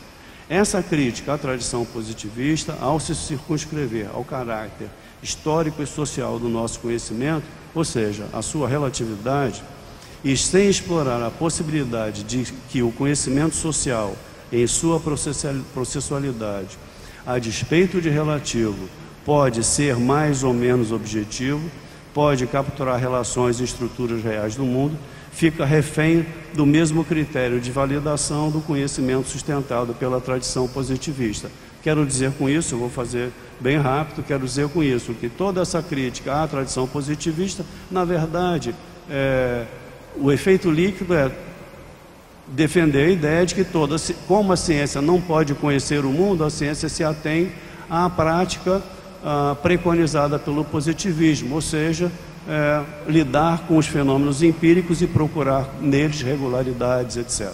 Essa crítica à tradição positivista, ao se circunscrever ao caráter histórico e social do nosso conhecimento, ou seja, a sua relatividade, e sem explorar a possibilidade de que o conhecimento social em sua processualidade, a despeito de relativo, pode ser mais ou menos objetivo, pode capturar relações e estruturas reais do mundo, fica refém do mesmo critério de validação do conhecimento sustentado pela tradição positivista. Quero dizer com isso, eu vou fazer bem rápido, quero dizer com isso que toda essa crítica à tradição positivista, na verdade, o efeito líquido é defender a ideia de que como a ciência não pode conhecer o mundo, a ciência se atém à prática preconizada pelo positivismo, ou seja, lidar com os fenômenos empíricos e procurar neles regularidades, etc.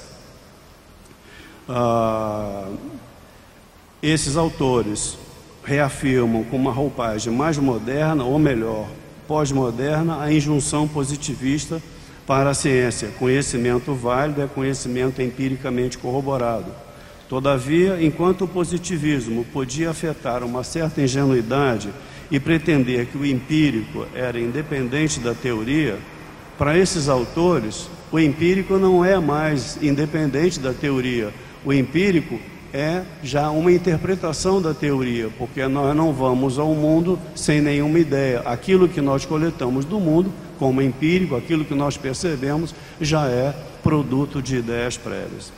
Esses autores reafirmam com uma roupagem mais moderna, ou melhor, pós-moderna, a injunção positivista para a ciência. Conhecimento válido é conhecimento empiricamente corroborado. Todavia, enquanto o positivismo podia afetar uma certa ingenuidade e pretender que o empírico era independente da teoria, para esses autores, o empírico não é mais independente da teoria. O empírico é já uma interpretação da teoria, porque nós não vamos ao mundo sem nenhuma ideia. Aquilo que nós coletamos do mundo, como empírico, aquilo que nós percebemos, já é produto de ideias prévias.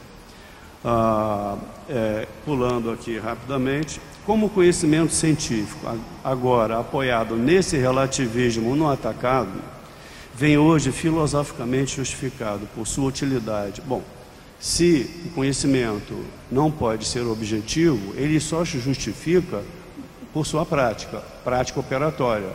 Pulando aqui rapidamente, como conhecimento científico, agora apoiado nesse relativismo no atacado, vem hoje filosoficamente justificado por sua utilidade. Bom, se o conhecimento não pode ser objetivo, ele só se justifica por sua prática operatória.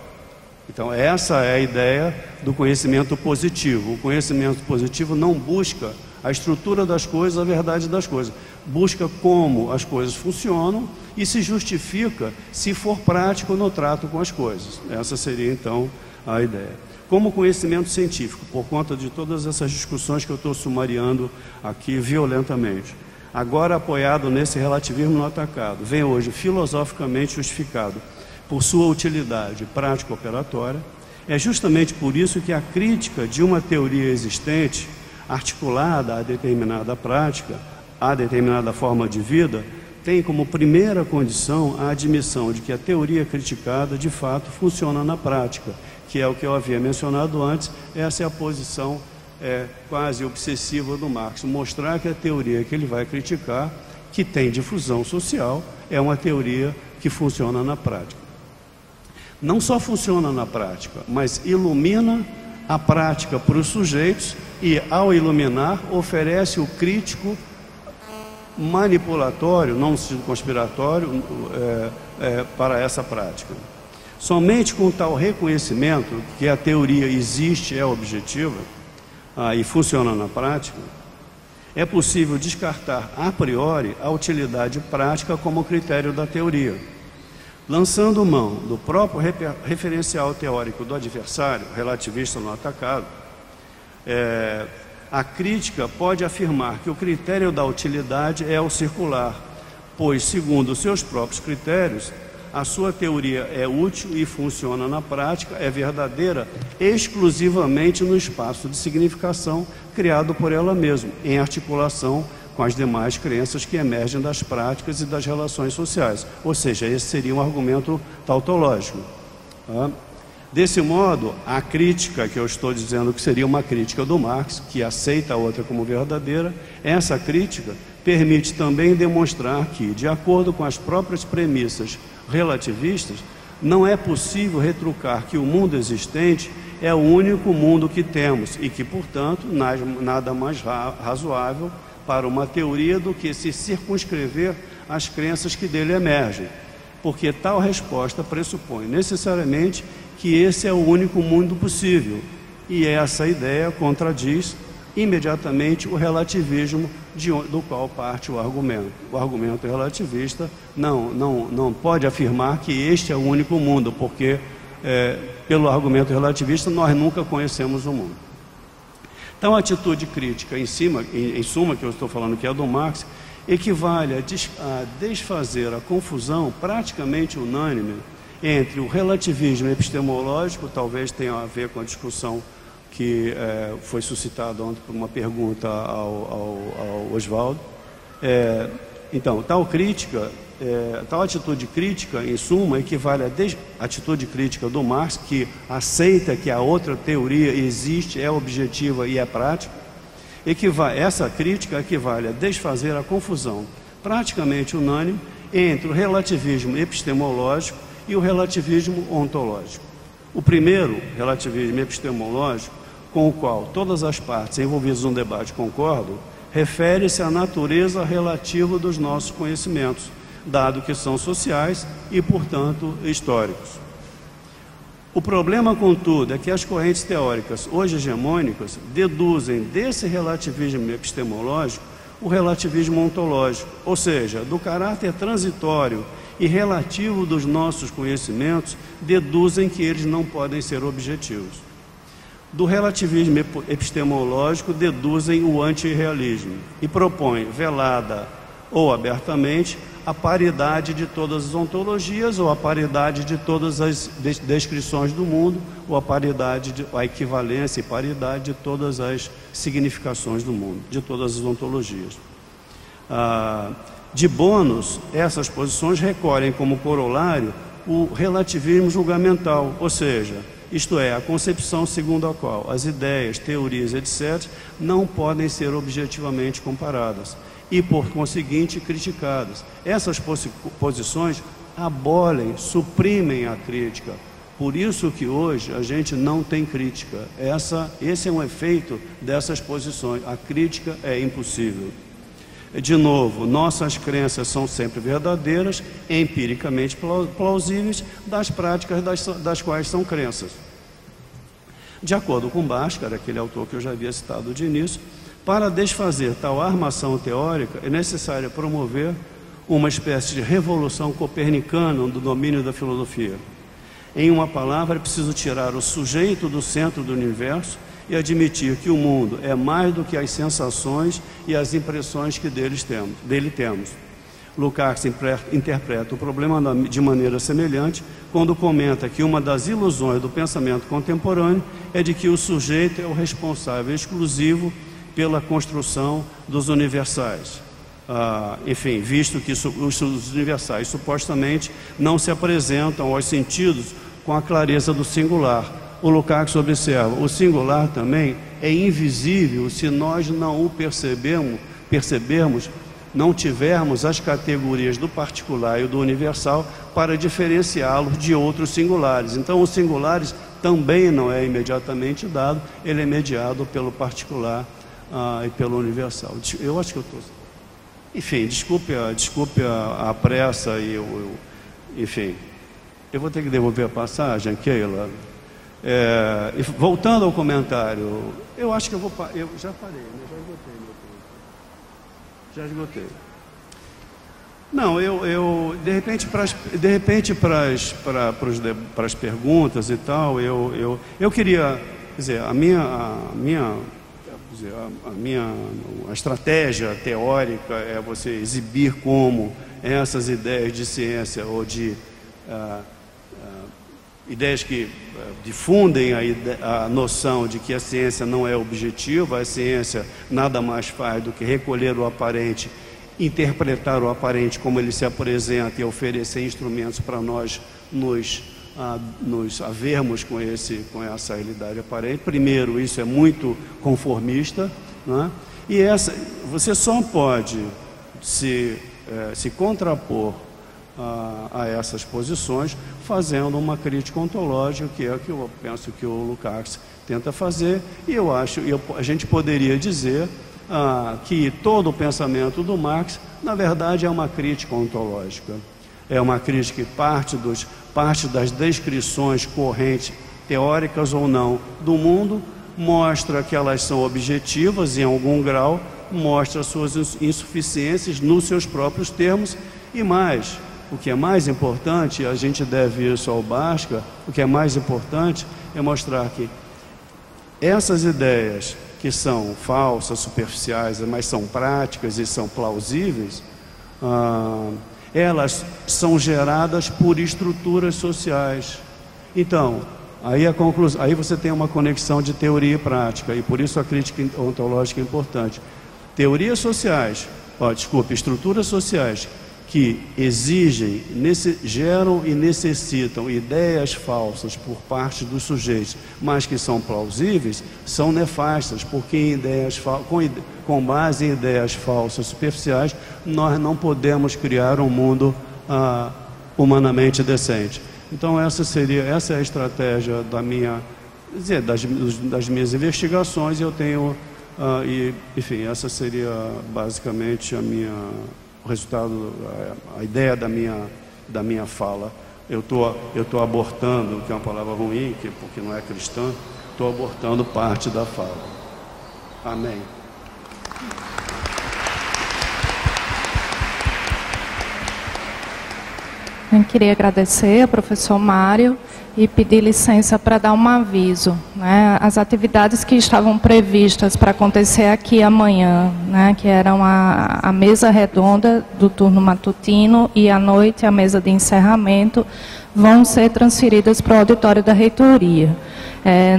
Então, essa é a ideia do conhecimento positivo. O conhecimento positivo não busca a estrutura das coisas, a verdade das coisas. Busca como as coisas funcionam e se justifica se for prático no trato com as coisas. Essa seria, então, a ideia. Como conhecimento científico, por conta de todas essas discussões que eu estou sumariando aqui violentamente, agora apoiado nesse relativismo no atacado, vem hoje filosoficamente justificado por sua utilidade prático-operatória. É justamente por isso que a crítica de uma teoria existente, articulada a determinada prática, a determinada forma de vida, tem como primeira condição a admissão de que a teoria criticada de fato funciona na prática, que é o que eu havia mencionado antes. Essa é a posição quase obsessiva do Marx, mostrar que a teoria que ele vai criticar, que tem difusão social, é uma teoria que funciona na prática. Não só funciona na prática, mas ilumina a prática para os sujeitos e, ao iluminar, oferece o crítico manipulatório, não no sentido conspiratório, para essa prática. Somente com tal reconhecimento que a teoria existe, é objetiva e funciona na prática, é possível descartar a priori a utilidade prática como critério da teoria. Lançando mão do próprio referencial teórico do adversário, relativista no atacado, a crítica pode afirmar que o critério da utilidade é o circular, pois, segundo seus próprios critérios, a sua teoria é útil e funciona na prática, é verdadeira exclusivamente no espaço de significação criado por ela mesma, em articulação com as demais crenças que emergem das práticas e das relações sociais. Ou seja, esse seria um argumento tautológico. Desse modo, a crítica que eu estou dizendo que seria uma crítica do Marx, que aceita a outra como verdadeira, essa crítica permite também demonstrar que, de acordo com as próprias premissas relativistas, não é possível retrucar que o mundo existente é o único mundo que temos e que, portanto, nada mais razoável para uma teoria do que se circunscrever às crenças que dele emergem, porque tal resposta pressupõe necessariamente que esse é o único mundo possível, e essa ideia contradiz imediatamente o relativismo do qual parte o argumento. O argumento relativista não pode afirmar que este é o único mundo, porque pelo argumento relativista nós nunca conhecemos o mundo. Então, a atitude crítica, em suma, que eu estou falando que é do Marx, equivale a desfazer a confusão praticamente unânime entre o relativismo epistemológico, talvez tenha a ver com a discussão que foi suscitada ontem por uma pergunta ao Oswaldo, Então, tal atitude crítica, em suma, equivale à atitude crítica do Marx, que aceita que a outra teoria existe, é objetiva e é prática. Essa crítica equivale a desfazer a confusão praticamente unânime entre o relativismo epistemológico e o relativismo ontológico. O primeiro, relativismo epistemológico, com o qual todas as partes envolvidas no debate concordam, refere-se à natureza relativa dos nossos conhecimentos, dado que são sociais e, portanto, históricos. O problema, contudo, é que as correntes teóricas hoje hegemônicas deduzem desse relativismo epistemológico o relativismo ontológico, ou seja, do caráter transitório e relativo dos nossos conhecimentos, deduzem que eles não podem ser objetivos. Do relativismo epistemológico, deduzem o antirrealismo e propõem, velada ou abertamente, a paridade de todas as ontologias, ou a paridade de todas as descrições do mundo, ou a equivalência e paridade de todas as significações do mundo, de todas as ontologias. De bônus, essas posições recolhem como corolário o relativismo julgamental, ou seja, isto é, a concepção segundo a qual as ideias, teorias, etc., não podem ser objetivamente comparadas e, por conseguinte, criticadas. Essas posições abolem, suprimem a crítica. Por isso que hoje a gente não tem crítica. Esse é um efeito dessas posições. A crítica é impossível. De novo, nossas crenças são sempre verdadeiras, empiricamente plausíveis, das práticas das quais são crenças. De acordo com Bhaskara, aquele autor que eu já havia citado de início, para desfazer tal armação teórica, é necessário promover uma espécie de revolução copernicana do domínio da filosofia. Em uma palavra, é preciso tirar o sujeito do centro do universo e admitir que o mundo é mais do que as sensações e as impressões que dele temos. Lukács interpreta o problema de maneira semelhante quando comenta que uma das ilusões do pensamento contemporâneo é de que o sujeito é o responsável exclusivo pela construção dos universais. Enfim, visto que os universais supostamente não se apresentam aos sentidos com a clareza do singular. O Lukács observa, o singular também é invisível se nós não o percebermos, não tivermos as categorias do particular e do universal para diferenciá-los de outros singulares. Então, os singulares também não é imediatamente dado, ele é mediado pelo particular e pelo universal. Eu acho que eu estou... Enfim, desculpe a pressa e enfim, eu vou ter que devolver a passagem, Keila. Voltando ao comentário, eu acho que eu já parei, né? Já esgotei. Não, de repente para as perguntas e tal, eu queria, quer dizer, a estratégia teórica é você exibir como essas ideias de ciência ou de ideias que difundem a noção de que a ciência não é objetiva, a ciência nada mais faz do que recolher o aparente, interpretar o aparente como ele se apresenta e oferecer instrumentos para nós nos havermos com essa realidade aparente. Primeiro, isso é muito conformista, né? E você só pode se contrapor a essas posições fazendo uma crítica ontológica, que é o que eu penso que o Lukács tenta fazer, e a gente poderia dizer que todo o pensamento do Marx, na verdade, é uma crítica ontológica. É uma crítica que parte das descrições correntes, teóricas ou não, do mundo, mostra que elas são objetivas em algum grau, mostra suas insuficiências nos seus próprios termos, e mais, o que é mais importante, a gente deve isso ao Bhaskara, o que é mais importante é mostrar que essas ideias que são falsas, superficiais, mas são práticas e são plausíveis, elas são geradas por estruturas sociais. Então, aí você tem uma conexão de teoria e prática, e por isso a crítica ontológica é importante. Teorias sociais estruturas sociais que exigem, geram e necessitam ideias falsas por parte dos sujeitos, mas que são plausíveis, são nefastas, porque com base em ideias falsas superficiais, nós não podemos criar um mundo humanamente decente. Então essa é a estratégia das minhas investigações, e eu tenho, enfim, essa seria basicamente o resultado, a ideia da minha fala. Eu tô abortando, que é uma palavra ruim, porque não é cristã, estou abortando parte da fala. Amém. Eu queria agradecer ao professor Mário e pedir licença para dar um aviso, né? As atividades que estavam previstas para acontecer aqui amanhã, né, que eram a mesa redonda do turno matutino e à noite a mesa de encerramento, vão ser transferidas para o auditório da reitoria.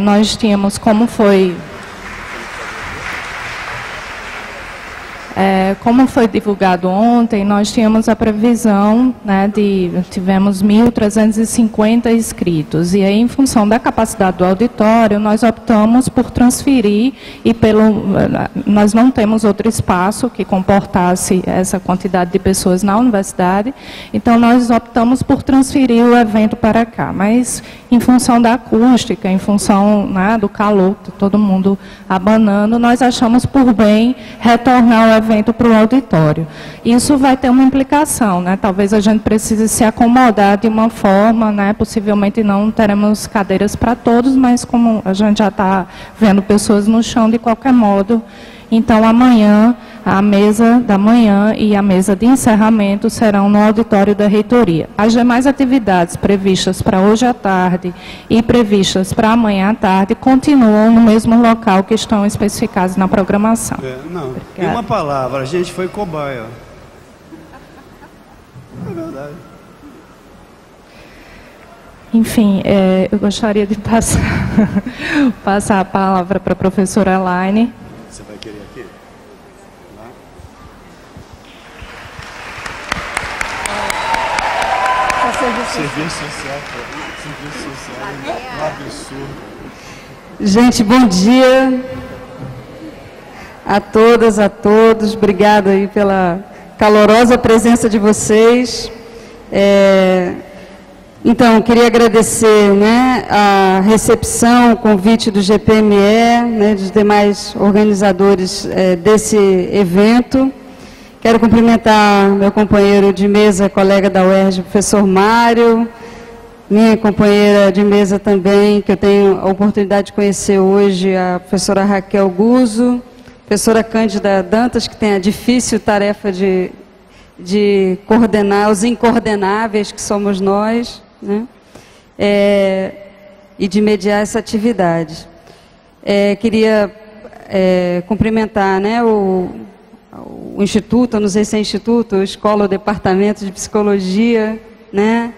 Nós tínhamos, como foi divulgado ontem, nós tínhamos a previsão, né, tivemos 1.350 inscritos, e aí, em função da capacidade do auditório, nós optamos por transferir, nós não temos outro espaço que comportasse essa quantidade de pessoas na universidade, então nós optamos por transferir o evento para cá, mas em função da acústica, em função, né, do calor, todo mundo abanando, nós achamos por bem retornar o evento para o auditório. Isso vai ter uma implicação, né? Talvez a gente precise se acomodar de uma forma, né? Possivelmente não teremos cadeiras para todos, mas como a gente já está vendo pessoas no chão, de qualquer modo, então amanhã, a mesa da manhã e a mesa de encerramento serão no auditório da reitoria. As demais atividades previstas para hoje à tarde e previstas para amanhã à tarde continuam no mesmo local que estão especificados na programação. Não, em uma palavra, a gente foi cobaia. É verdade. Enfim, eu gostaria de passar a palavra para a professora Elaine. Você vai querer aqui? Lá? Serviço social, um absurdo. Gente, bom dia a todas, a todos. Obrigada aí pela calorosa presença de vocês. Então, queria agradecer, né, a recepção, o convite do GPME, né, dos demais organizadores desse evento. Quero cumprimentar meu companheiro de mesa, colega da UERJ, professor Mário, minha companheira de mesa também, que eu tenho a oportunidade de conhecer hoje, a professora Raquel Guzzo, professora Cândida Dantas, que tem a difícil tarefa de coordenar os incoordenáveis, que somos nós, né? E de mediar essa atividade. Queria cumprimentar, né, o Instituto, eu não sei se é Instituto, Escola ou Departamento de Psicologia, né?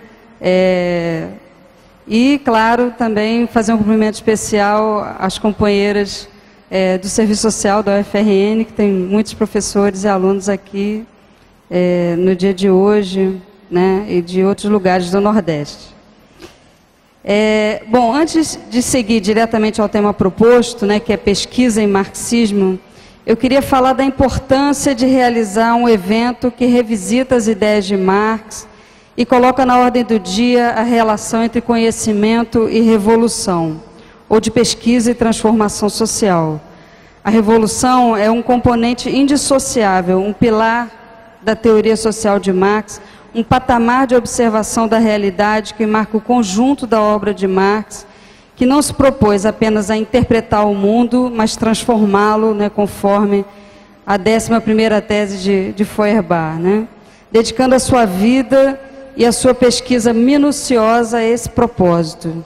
E, claro, também fazer um cumprimento especial às companheiras do Serviço Social da UFRN, que tem muitos professores e alunos aqui no dia de hoje, né, e de outros lugares do Nordeste. Bom, antes de seguir diretamente ao tema proposto, né, que é pesquisa em marxismo, eu queria falar da importância de realizar um evento que revisita as ideias de Marx e coloca na ordem do dia a relação entre conhecimento e revolução, ou de pesquisa e transformação social. A revolução é um componente indissociável, um pilar da teoria social de Marx, um patamar de observação da realidade que marca o conjunto da obra de Marx, que não se propôs apenas a interpretar o mundo, mas transformá-lo, né, conforme a 11ª tese de Feuerbach, né, dedicando a sua vida e a sua pesquisa minuciosa a esse propósito.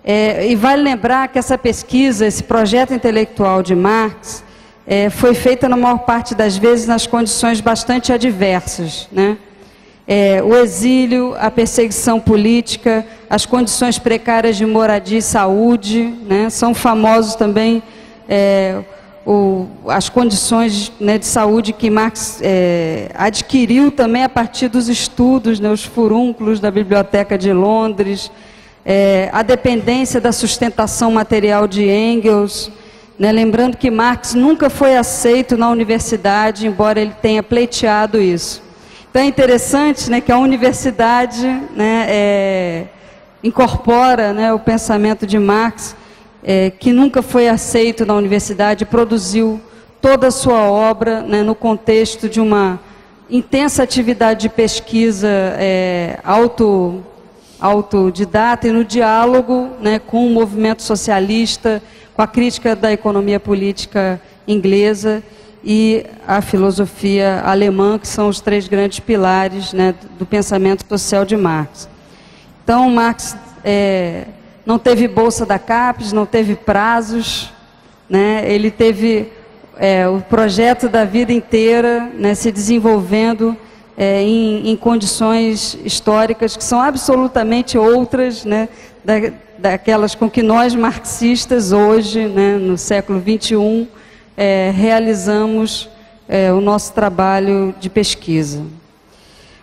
E vale lembrar que essa pesquisa, esse projeto intelectual de Marx, foi feita na maior parte das vezes nas condições bastante adversas, né? O exílio, a perseguição política, as condições precárias de moradia e saúde, né? São famosos também as condições, né, de saúde que Marx adquiriu também a partir dos estudos, né, os furúnculos da Biblioteca de Londres, a dependência da sustentação material de Engels, né, lembrando que Marx nunca foi aceito na universidade, embora ele tenha pleiteado isso. Então é interessante, né, que a universidade, né, incorpora, né, o pensamento de Marx, que nunca foi aceito na universidade, produziu toda a sua obra, né, no contexto de uma intensa atividade de pesquisa autodidata e no diálogo, né, com o movimento socialista, com a crítica da economia política inglesa e a filosofia alemã, que são os 3 grandes pilares, né, do pensamento social de Marx. Então, Marx não teve bolsa da CAPES, não teve prazos, né? Ele teve o projeto da vida inteira, né, se desenvolvendo em condições históricas que são absolutamente outras, né, daquelas com que nós marxistas hoje, né, no século XXI, realizamos o nosso trabalho de pesquisa.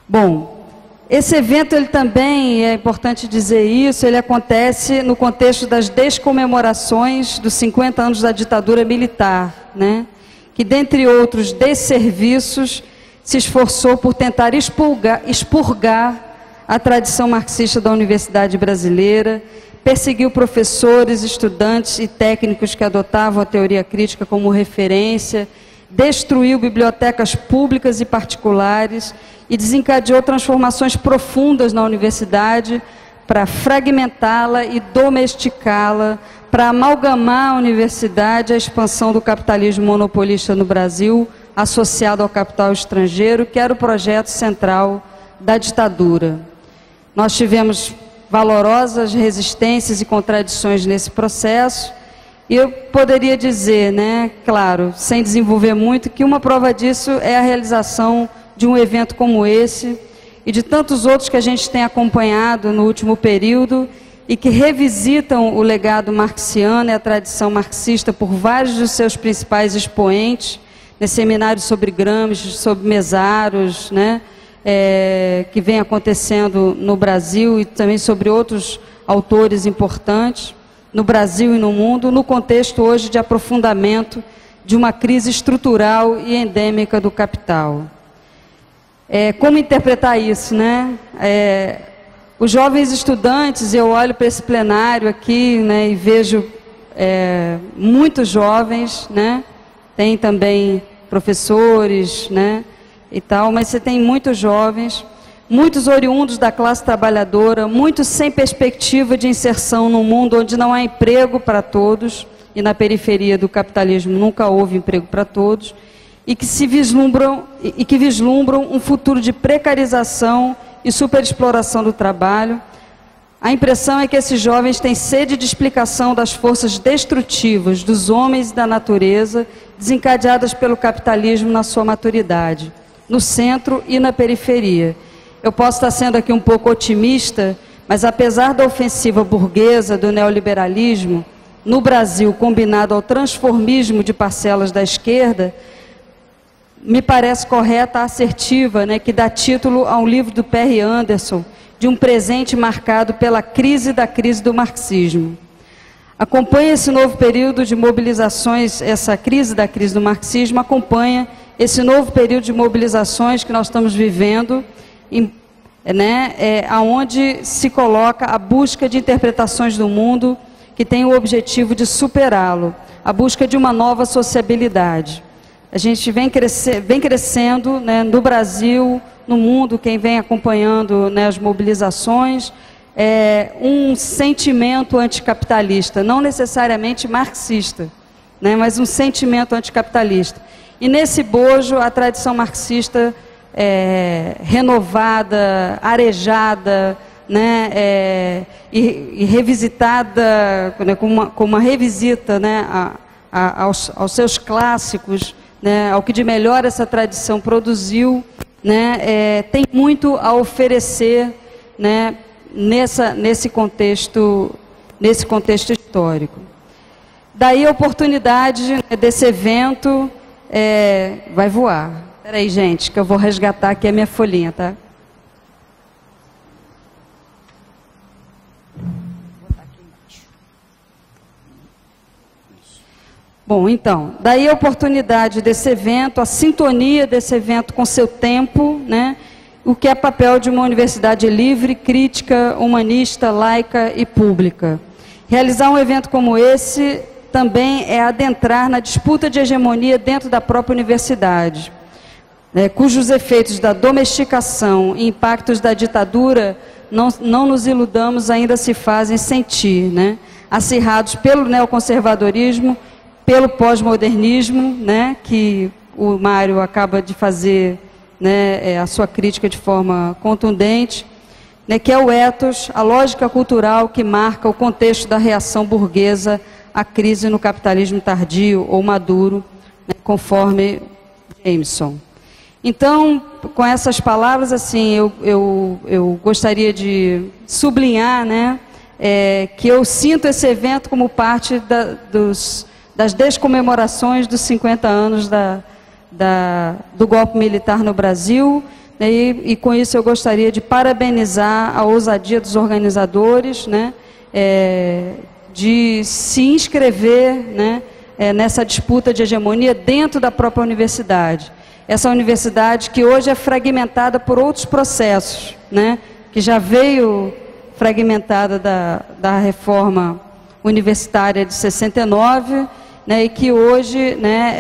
Bom, esse evento, ele também, é importante dizer isso, ele acontece no contexto das descomemorações dos 50 anos da ditadura militar, né? Que, dentre outros desserviços, se esforçou por tentar expurgar a tradição marxista da Universidade Brasileira, perseguiu professores, estudantes e técnicos que adotavam a teoria crítica como referência, destruiu bibliotecas públicas e particulares e desencadeou transformações profundas na universidade para fragmentá-la e domesticá-la, para amalgamar a universidade à expansão do capitalismo monopolista no Brasil, associado ao capital estrangeiro, que era o projeto central da ditadura. Nós tivemos valorosas resistências e contradições nesse processo, e eu poderia dizer, né, claro, sem desenvolver muito, que uma prova disso é a realização de um evento como esse e de tantos outros que a gente tem acompanhado no último período e que revisitam o legado marxiano e a tradição marxista por vários dos seus principais expoentes, seminários sobre Gramsci, sobre Mesaros, né, que vem acontecendo no Brasil e também sobre outros autores importantes no Brasil e no mundo, no contexto hoje de aprofundamento de uma crise estrutural e endêmica do capital. Como interpretar isso, né? Os jovens estudantes, eu olho para esse plenário aqui, né, e vejo muitos jovens, né? Tem também professores, né, e tal, mas você tem muitos jovens, muitos oriundos da classe trabalhadora, muitos sem perspectiva de inserção num mundo onde não há emprego para todos, e na periferia do capitalismo nunca houve emprego para todos, e que vislumbram um futuro de precarização e superexploração do trabalho. A impressão é que esses jovens têm sede de explicação das forças destrutivas dos homens e da natureza, desencadeadas pelo capitalismo na sua maturidade, no centro e na periferia. Eu posso estar sendo aqui um pouco otimista, mas apesar da ofensiva burguesa do neoliberalismo, no Brasil, combinado ao transformismo de parcelas da esquerda, me parece correta a assertiva, né, que dá título a um livro do Perry Anderson, de um presente marcado pela crise da crise do marxismo. Acompanha esse novo período de mobilizações, essa crise da crise do marxismo, acompanha esse novo período de mobilizações que nós estamos vivendo, aonde se coloca a busca de interpretações do mundo que tem o objetivo de superá-lo, a busca de uma nova sociabilidade. A gente vem crescendo, né, no Brasil, no mundo, quem vem acompanhando, né, as mobilizações, um sentimento anticapitalista, não necessariamente marxista, né, mas um sentimento anticapitalista. E nesse bojo, a tradição marxista renovada, arejada, né, e revisitada, né, com uma revisita, né, aos seus clássicos, né, ao que de melhor essa tradição produziu, né, tem muito a oferecer, né, nesse contexto histórico. Daí a oportunidade, né, desse evento, vai voar. Espera aí, gente, que eu vou resgatar aqui a minha folhinha, tá? Bom, então, daí a oportunidade desse evento, a sintonia desse evento com seu tempo, né? O que é papel de uma universidade livre, crítica, humanista, laica e pública. Realizar um evento como esse também é adentrar na disputa de hegemonia dentro da própria universidade, né, cujos efeitos da domesticação e impactos da ditadura, não nos iludamos, ainda se fazem sentir, né, acirrados pelo neoconservadorismo, pelo pós-modernismo, né, que o Mário acaba de fazer, né, a sua crítica de forma contundente, né, que é o ethos, a lógica cultural que marca o contexto da reação burguesa à crise no capitalismo tardio ou maduro, né, conforme Jameson. Então, com essas palavras, assim, eu gostaria de sublinhar, né, que eu sinto esse evento como parte das descomemorações dos 50 anos do golpe militar no Brasil, né, e com isso eu gostaria de parabenizar a ousadia dos organizadores, né, de se inscrever, né, nessa disputa de hegemonia dentro da própria universidade. Essa universidade que hoje é fragmentada por outros processos, né, que já veio fragmentada da reforma universitária de 69, né, e que hoje, né,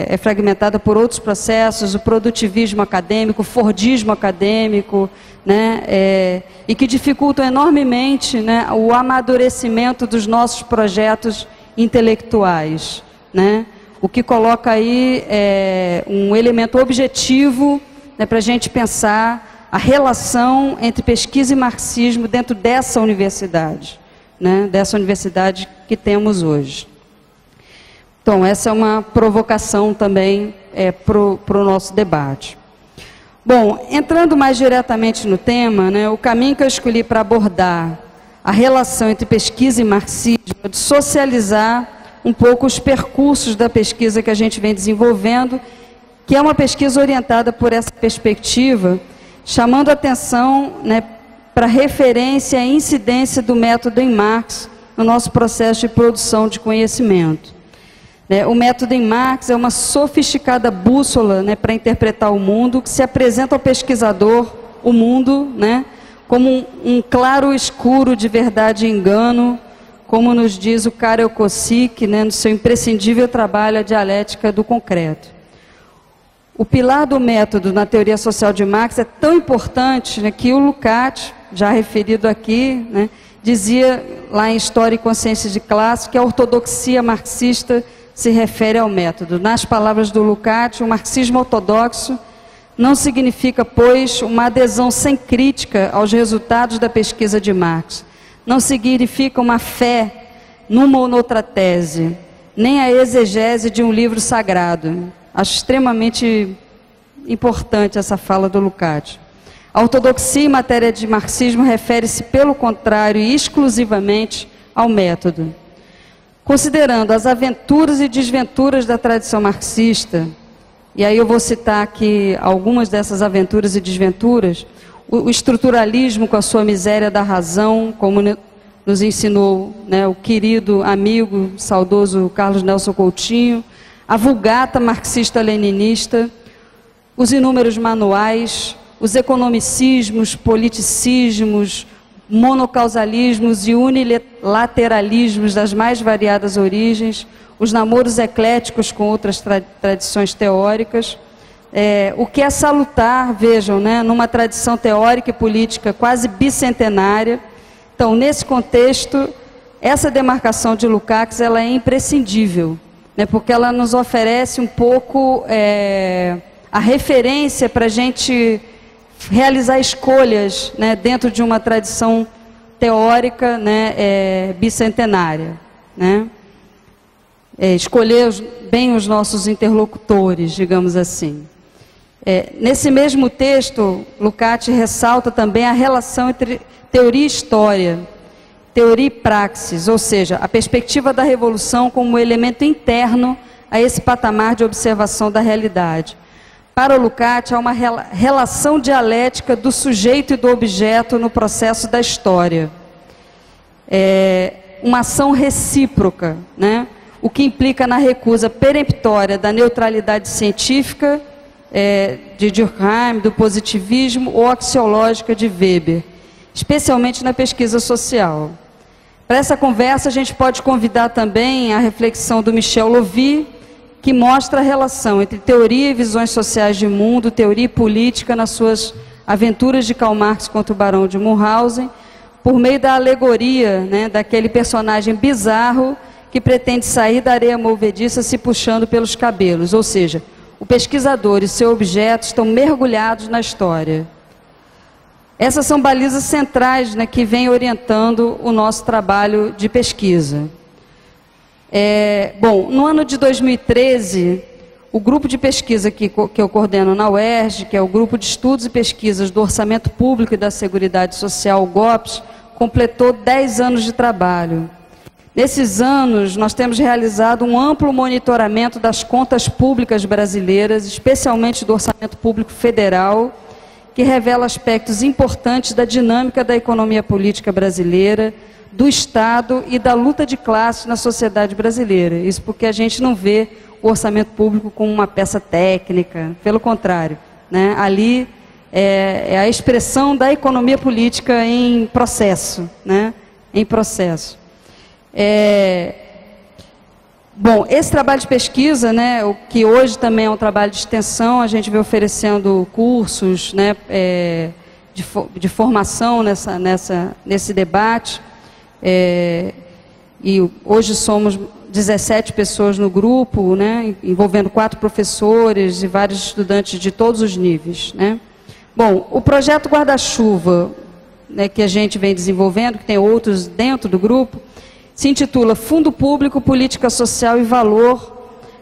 é fragmentada por outros processos, o produtivismo acadêmico, o fordismo acadêmico, né, e que dificultam enormemente, né, o amadurecimento dos nossos projetos intelectuais, né, o que coloca aí um elemento objetivo, né, para a gente pensar a relação entre pesquisa e marxismo dentro dessa universidade, né, dessa universidade que temos hoje. Então, essa é uma provocação também para o nosso debate. Bom, entrando mais diretamente no tema, né, o caminho que eu escolhi para abordar a relação entre pesquisa e marxismo é de socializar um pouco os percursos da pesquisa que a gente vem desenvolvendo, que é uma pesquisa orientada por essa perspectiva, chamando a atenção, né, para a referência e incidência do método em Marx no nosso processo de produção de conhecimento. O método em Marx é uma sofisticada bússola, né, para interpretar o mundo, que se apresenta ao pesquisador, o mundo, né, como um claro escuro de verdade e engano, como nos diz o Karel Kossik, né, no seu imprescindível trabalho A Dialética do Concreto. O pilar do método na teoria social de Marx é tão importante, né, que o Lukács, já referido aqui, né, dizia lá em História e Consciência de Classe que a ortodoxia marxista se refere ao método. Nas palavras do Lukács, o marxismo ortodoxo não significa, pois, uma adesão sem crítica aos resultados da pesquisa de Marx. Não significa uma fé numa ou noutra tese, nem a exegese de um livro sagrado. Acho extremamente importante essa fala do Lukács. A ortodoxia em matéria de marxismo refere-se, pelo contrário, e exclusivamente ao método. Considerando as aventuras e desventuras da tradição marxista, e aí eu vou citar aqui algumas dessas aventuras e desventuras, o estruturalismo com a sua miséria da razão, como nos ensinou, né, o querido amigo, saudoso Carlos Nelson Coutinho, a vulgata marxista-leninista, os inúmeros manuais, os economicismos, politicismos, monocausalismos e unilateralismos das mais variadas origens, os namoros ecléticos com outras tradições teóricas, o que é salutar, vejam, né, numa tradição teórica e política quase bicentenária. Então, nesse contexto, essa demarcação de Lukács ela é imprescindível, né, porque ela nos oferece um pouco a referência para a gente realizar escolhas, né, dentro de uma tradição teórica, né, bicentenária, né? Escolher bem os nossos interlocutores, digamos assim. Nesse mesmo texto, Lukács ressalta também a relação entre teoria e história, teoria e praxis, ou seja, a perspectiva da revolução como elemento interno a esse patamar de observação da realidade. Para o Lukács, há uma relação dialética do sujeito e do objeto no processo da história. Uma ação recíproca, né? O que implica na recusa peremptória da neutralidade científica de Durkheim, do positivismo ou axiológica de Weber, especialmente na pesquisa social. Para essa conversa, a gente pode convidar também a reflexão do Michel Lovy, que mostra a relação entre teoria e visões sociais de mundo, teoria e política nas suas aventuras de Karl Marx contra o Barão de Munchausen, por meio da alegoria, né, daquele personagem bizarro que pretende sair da areia movediça se puxando pelos cabelos, ou seja, o pesquisador e seu objeto estão mergulhados na história. Essas são balizas centrais, né, que vêm orientando o nosso trabalho de pesquisa. Bom, no ano de 2013, o grupo de pesquisa que eu coordeno na UERJ, que é o Grupo de Estudos e Pesquisas do Orçamento Público e da Seguridade Social, o GOPS, completou 10 anos de trabalho. Nesses anos, nós temos realizado um amplo monitoramento das contas públicas brasileiras, especialmente do Orçamento Público Federal, que revela aspectos importantes da dinâmica da economia política brasileira, do Estado e da luta de classe na sociedade brasileira. Isso porque a gente não vê o orçamento público como uma peça técnica, pelo contrário, né? Ali é a expressão da economia política em processo, né? Em processo. Bom, esse trabalho de pesquisa, né, o que hoje também é um trabalho de extensão, a gente vem oferecendo cursos, né, de formação nesse debate, e hoje somos 17 pessoas no grupo, né, envolvendo 4 professores e vários estudantes de todos os níveis, né. Bom, o projeto Guarda-Chuva, né, que a gente vem desenvolvendo, que tem outros dentro do grupo, se intitula Fundo Público, Política Social e Valor,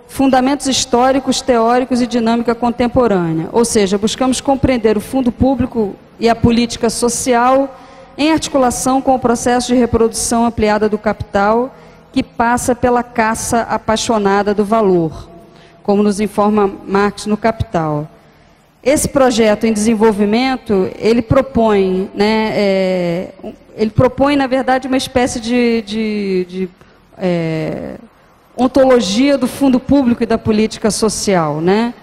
Fundamentos Históricos, Teóricos e Dinâmica Contemporânea. Ou seja, buscamos compreender o fundo público e a política social em articulação com o processo de reprodução ampliada do capital, que passa pela caça apaixonada do valor, como nos informa Marx no Capital. Esse projeto em desenvolvimento, ele propõe, né, na verdade, uma espécie de ontologia do fundo público e da política social, né?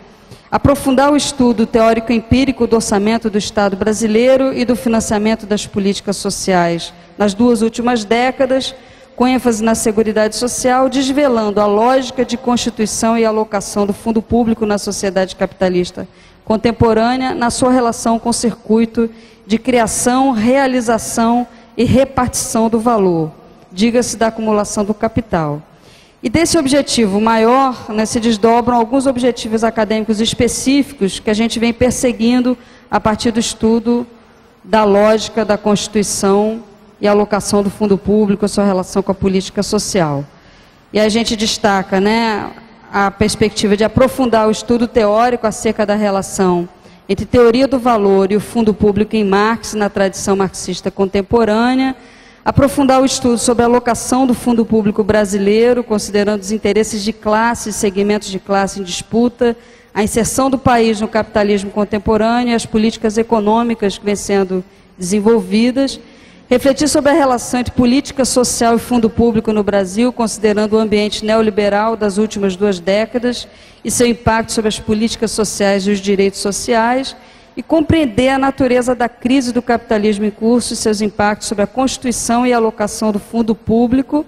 Aprofundar o estudo teórico-empírico do orçamento do Estado brasileiro e do financiamento das políticas sociais nas 2 últimas décadas, com ênfase na Seguridade Social, desvelando a lógica de constituição e alocação do fundo público na sociedade capitalista contemporânea, na sua relação com o circuito de criação, realização e repartição do valor, diga-se da acumulação do capital. E desse objetivo maior, né, se desdobram alguns objetivos acadêmicos específicos que a gente vem perseguindo a partir do estudo da lógica da Constituição e alocação do fundo público, a sua relação com a política social. E a gente destaca, né, a perspectiva de aprofundar o estudo teórico acerca da relação entre teoria do valor e o fundo público em Marx, na tradição marxista contemporânea, aprofundar o estudo sobre a alocação do fundo público brasileiro, considerando os interesses de classe, segmentos de classe em disputa, a inserção do país no capitalismo contemporâneo e as políticas econômicas que vêm sendo desenvolvidas, refletir sobre a relação entre política social e fundo público no Brasil, considerando o ambiente neoliberal das últimas 2 décadas e seu impacto sobre as políticas sociais e os direitos sociais, e compreender a natureza da crise do capitalismo em curso e seus impactos sobre a constituição e alocação do fundo público,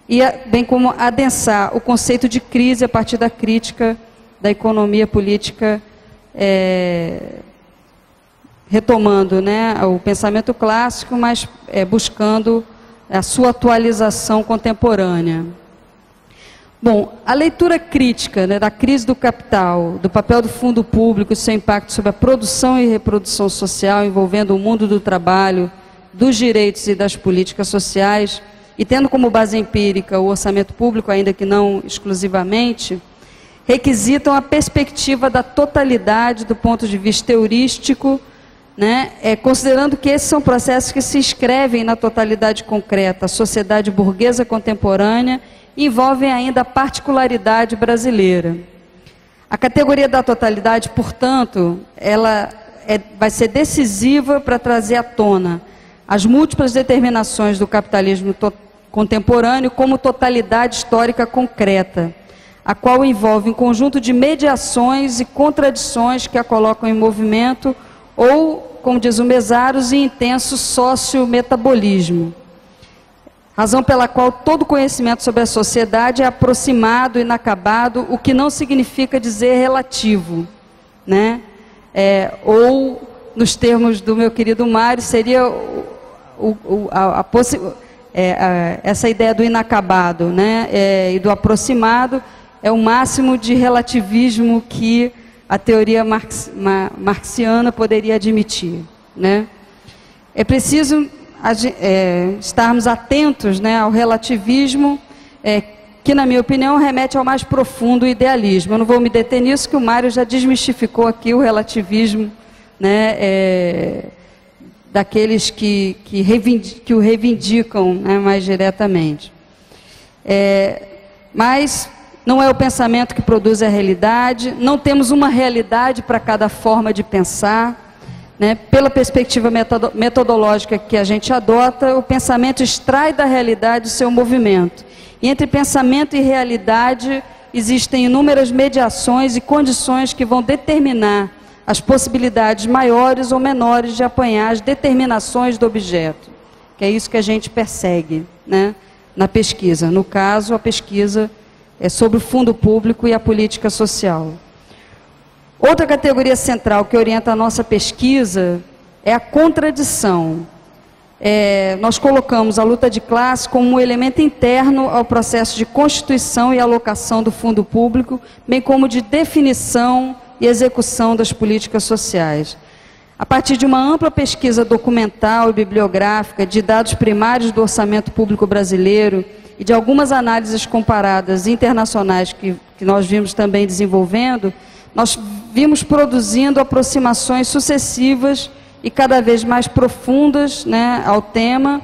e bem como adensar o conceito de crise a partir da crítica da economia política, retomando, né, o pensamento clássico, mas buscando a sua atualização contemporânea. Bom, a leitura crítica, né, da crise do capital, do papel do fundo público e seu impacto sobre a produção e reprodução social, envolvendo o mundo do trabalho, dos direitos e das políticas sociais, e tendo como base empírica o orçamento público, ainda que não exclusivamente, requisitam a perspectiva da totalidade do ponto de vista heurístico né, considerando que esses são processos que se inscrevem na totalidade concreta, a sociedade burguesa contemporânea, e envolvem ainda a particularidade brasileira. A categoria da totalidade, portanto, ela vai ser decisiva para trazer à tona as múltiplas determinações do capitalismo contemporâneo como totalidade histórica concreta, a qual envolve um conjunto de mediações e contradições que a colocam em movimento ou, como diz o Mesaros, em intenso socio-metabolismo. Razão pela qual todo conhecimento sobre a sociedade é aproximado, inacabado, o que não significa dizer relativo, né? Ou, nos termos do meu querido Mário, seria essa ideia do inacabado, né? E do aproximado é o máximo de relativismo que a teoria marxiana poderia admitir, né? É preciso estarmos atentos, né, ao relativismo, que, na minha opinião, remete ao mais profundo idealismo. Eu não vou me deter nisso, que o Mário já desmistificou aqui o relativismo, né, daqueles que o reivindicam, né, mais diretamente. Mas não é o pensamento que produz a realidade, não temos uma realidade para cada forma de pensar, né? Pela perspectiva metodológica que a gente adota, o pensamento extrai da realidade o seu movimento. E entre pensamento e realidade existem inúmeras mediações e condições que vão determinar as possibilidades maiores ou menores de apanhar as determinações do objeto, que é isso que a gente persegue, né, na pesquisa. No caso, a pesquisa é sobre o fundo público e a política social. Outra categoria central que orienta a nossa pesquisa é a contradição. Nós colocamos a luta de classe como um elemento interno ao processo de constituição e alocação do fundo público, bem como de definição e execução das políticas sociais. A partir de uma ampla pesquisa documental e bibliográfica de dados primários do orçamento público brasileiro e de algumas análises comparadas internacionais que nós vimos também desenvolvendo, nós vimos produzindo aproximações sucessivas e cada vez mais profundas, né, ao tema.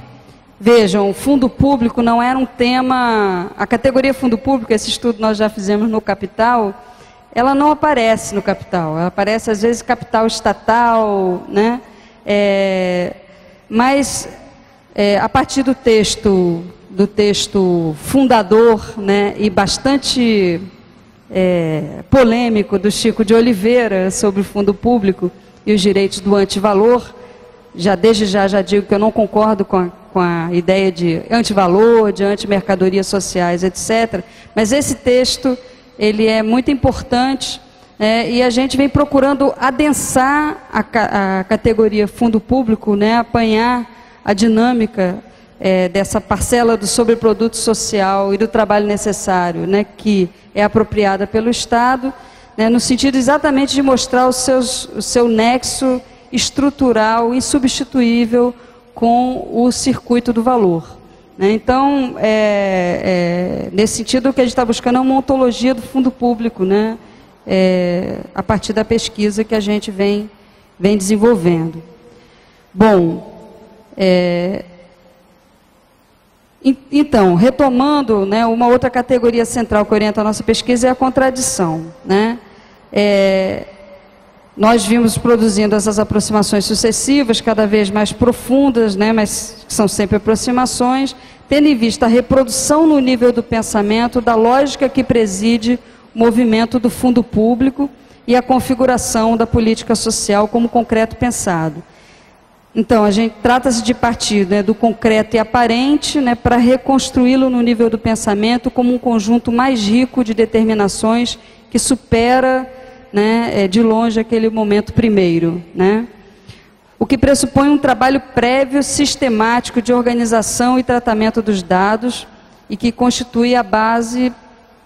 Vejam, o fundo público não era um tema... A categoria fundo público, esse estudo nós já fizemos no Capital, ela não aparece no Capital, ela aparece às vezes capital estatal, né? Mas a partir do texto fundador, né, e bastante polêmico do Chico de Oliveira sobre o fundo público e os direitos do antivalor, desde já digo que eu não concordo com a ideia de antivalor, de antimercadorias sociais, etc. Mas esse texto, ele é muito importante, e a gente vem procurando adensar a categoria fundo público, né, apanhar a dinâmica dessa parcela do sobreproduto social e do trabalho necessário, né, que é apropriada pelo Estado, né, no sentido exatamente de mostrar o seu nexo estrutural insubstituível com o circuito do valor, né? Então, nesse sentido, o que a gente está buscando é uma ontologia do fundo público, né, a partir da pesquisa que a gente vem desenvolvendo. Bom, então, retomando, né, uma outra categoria central que orienta a nossa pesquisa é a contradição, né? Nós vimos produzindo essas aproximações sucessivas, cada vez mais profundas, né, mas são sempre aproximações, tendo em vista a reprodução no nível do pensamento da lógica que preside o movimento do fundo público e a configuração da política social como concreto pensado. Então, a gente trata-se de partir, né, do concreto e aparente, né, para reconstruí-lo no nível do pensamento como um conjunto mais rico de determinações que supera, né, de longe aquele momento primeiro, né? O que pressupõe um trabalho prévio, sistemático de organização e tratamento dos dados e que constitui a base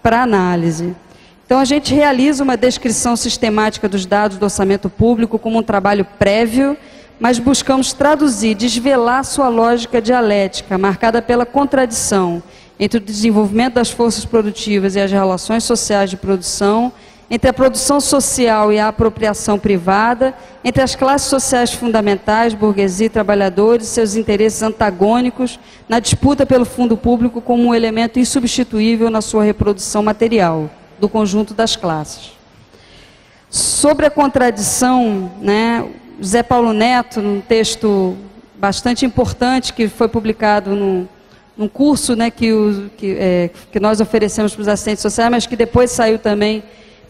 para análise. Então, a gente realiza uma descrição sistemática dos dados do orçamento público como um trabalho prévio, mas buscamos traduzir, desvelar sua lógica dialética, marcada pela contradição entre o desenvolvimento das forças produtivas e as relações sociais de produção entre a produção social e a apropriação privada, entre as classes sociais fundamentais, burguesia e trabalhadores, seus interesses antagônicos na disputa pelo fundo público como um elemento insubstituível na sua reprodução material do conjunto das classes. Sobre a contradição, né, José Paulo Neto, num texto bastante importante que foi publicado num curso, né, que nós oferecemos para os assistentes sociais, mas que depois saiu também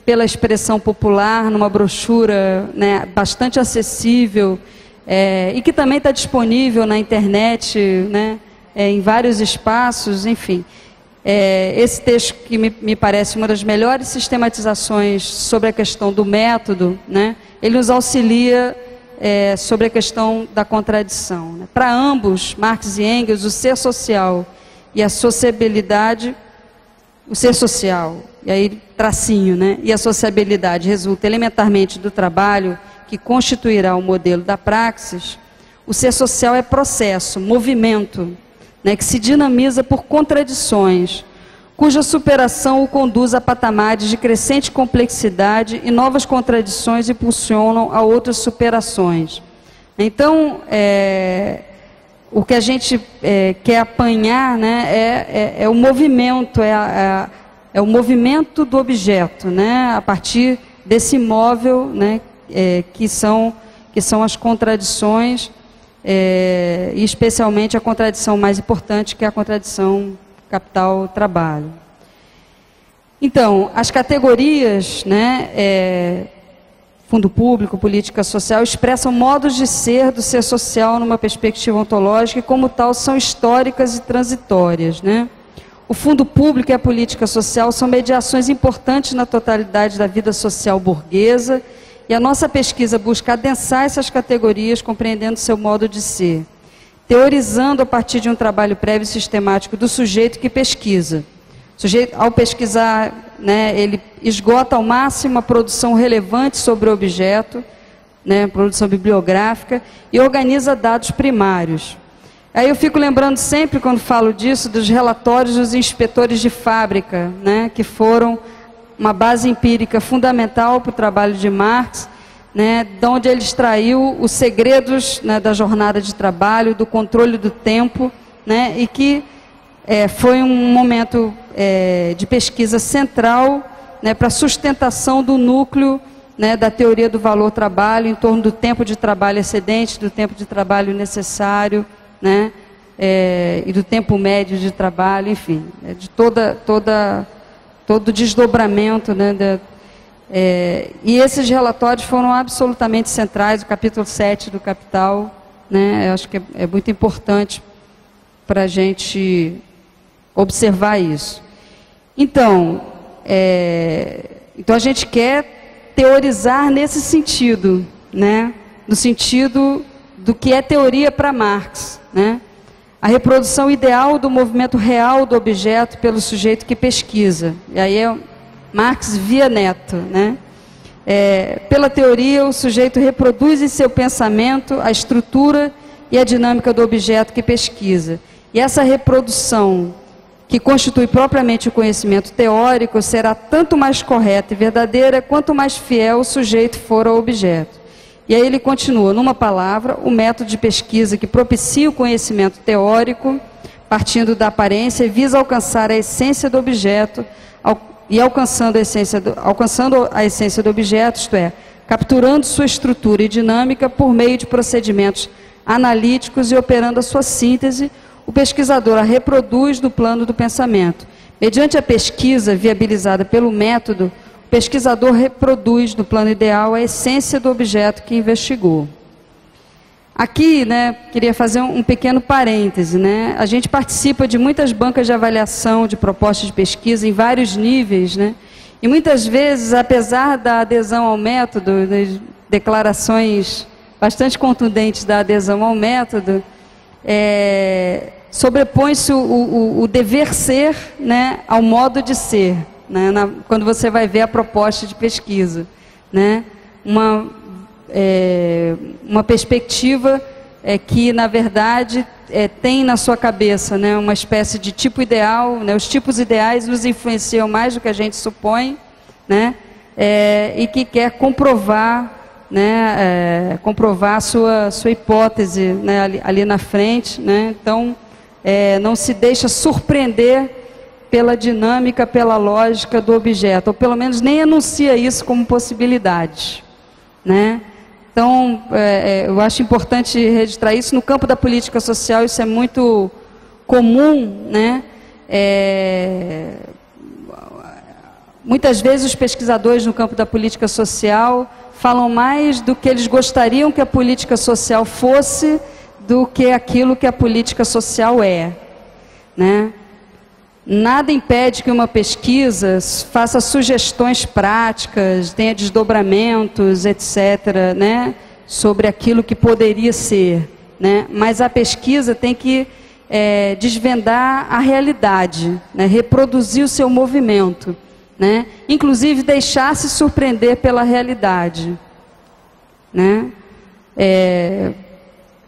pela Expressão Popular, numa brochura, né, bastante acessível, e que também está disponível na internet, né, em vários espaços, enfim. Esse texto que me parece uma das melhores sistematizações sobre a questão do método, né, ele nos auxilia sobre a questão da contradição, né. Para ambos, Marx e Engels, o ser social e a sociabilidade, o ser social, e aí tracinho, né, e a sociabilidade resulta elementarmente do trabalho que constituirá o modelo da praxis. O ser social é processo, movimento, né, que se dinamiza por contradições, cuja superação o conduz a patamares de crescente complexidade e novas contradições impulsionam a outras superações. Então, o que a gente quer apanhar, né, é o movimento, é o movimento do objeto, né, a partir desse móvel, né, que são as contradições, e especialmente a contradição mais importante, que é a contradição capital-trabalho. Então, as categorias, né, fundo público, política social, expressam modos de ser do ser social numa perspectiva ontológica e, como tal, são históricas e transitórias, né? O fundo público e a política social são mediações importantes na totalidade da vida social burguesa, e a nossa pesquisa busca adensar essas categorias, compreendendo seu modo de ser, teorizando a partir de um trabalho prévio e sistemático do sujeito que pesquisa. O sujeito, ao pesquisar, né, ele esgota ao máximo a produção relevante sobre o objeto, né, produção bibliográfica, e organiza dados primários. Aí eu fico lembrando sempre, quando falo disso, dos relatórios dos inspetores de fábrica, né, que foram uma base empírica fundamental para o trabalho de Marx, né, de onde ele extraiu os segredos, né, da jornada de trabalho, do controle do tempo, né, e que foi um momento de pesquisa central, né, para a sustentação do núcleo, né, da teoria do valor-trabalho em torno do tempo de trabalho excedente, do tempo de trabalho necessário, né, e do tempo médio de trabalho, enfim, de todo o desdobramento, né, e esses relatórios foram absolutamente centrais, o capítulo 7 do Capital, né, eu acho que é muito importante para a gente observar isso. Então, então a gente quer teorizar nesse sentido, né, no sentido do que é teoria para Marx, né, a reprodução ideal do movimento real do objeto pelo sujeito que pesquisa. E aí é Marx via Neto, né? Pela teoria, o sujeito reproduz em seu pensamento a estrutura e a dinâmica do objeto que pesquisa. E essa reprodução, que constitui propriamente o conhecimento teórico, será tanto mais correta e verdadeira quanto mais fiel o sujeito for ao objeto. E aí ele continua, numa palavra, o método de pesquisa que propicia o conhecimento teórico, partindo da aparência, visa alcançar a essência do objeto, e alcançando a essência do objeto, isto é, capturando sua estrutura e dinâmica por meio de procedimentos analíticos e operando a sua síntese, o pesquisador a reproduz no plano do pensamento. Mediante a pesquisa viabilizada pelo método, o pesquisador reproduz no plano ideal a essência do objeto que investigou. Aqui, né, queria fazer um pequeno parêntese, né? A gente participa de muitas bancas de avaliação de propostas de pesquisa em vários níveis, né? E muitas vezes, apesar da adesão ao método, das declarações bastante contundentes da adesão ao método, sobrepõe-se o dever ser, né, ao modo de ser, né, quando você vai ver a proposta de pesquisa, né? Uma perspectiva que, na verdade, tem na sua cabeça, né, uma espécie de tipo ideal, né, os tipos ideais nos influenciam mais do que a gente supõe, né, e que quer comprovar, né, comprovar a sua hipótese, né, ali na frente, né? Então, não se deixa surpreender pela dinâmica, pela lógica do objeto, ou pelo menos nem anuncia isso como possibilidade, né? Então, eu acho importante registrar isso. No campo da política social, isso é muito comum, né? Muitas vezes os pesquisadores no campo da política social falam mais do que eles gostariam que a política social fosse do que aquilo que a política social é, né? Nada impede que uma pesquisa faça sugestões práticas, tenha desdobramentos, etc., né, sobre aquilo que poderia ser, né? Mas a pesquisa tem que desvendar a realidade, né, reproduzir o seu movimento, né, inclusive deixar-se surpreender pela realidade, né?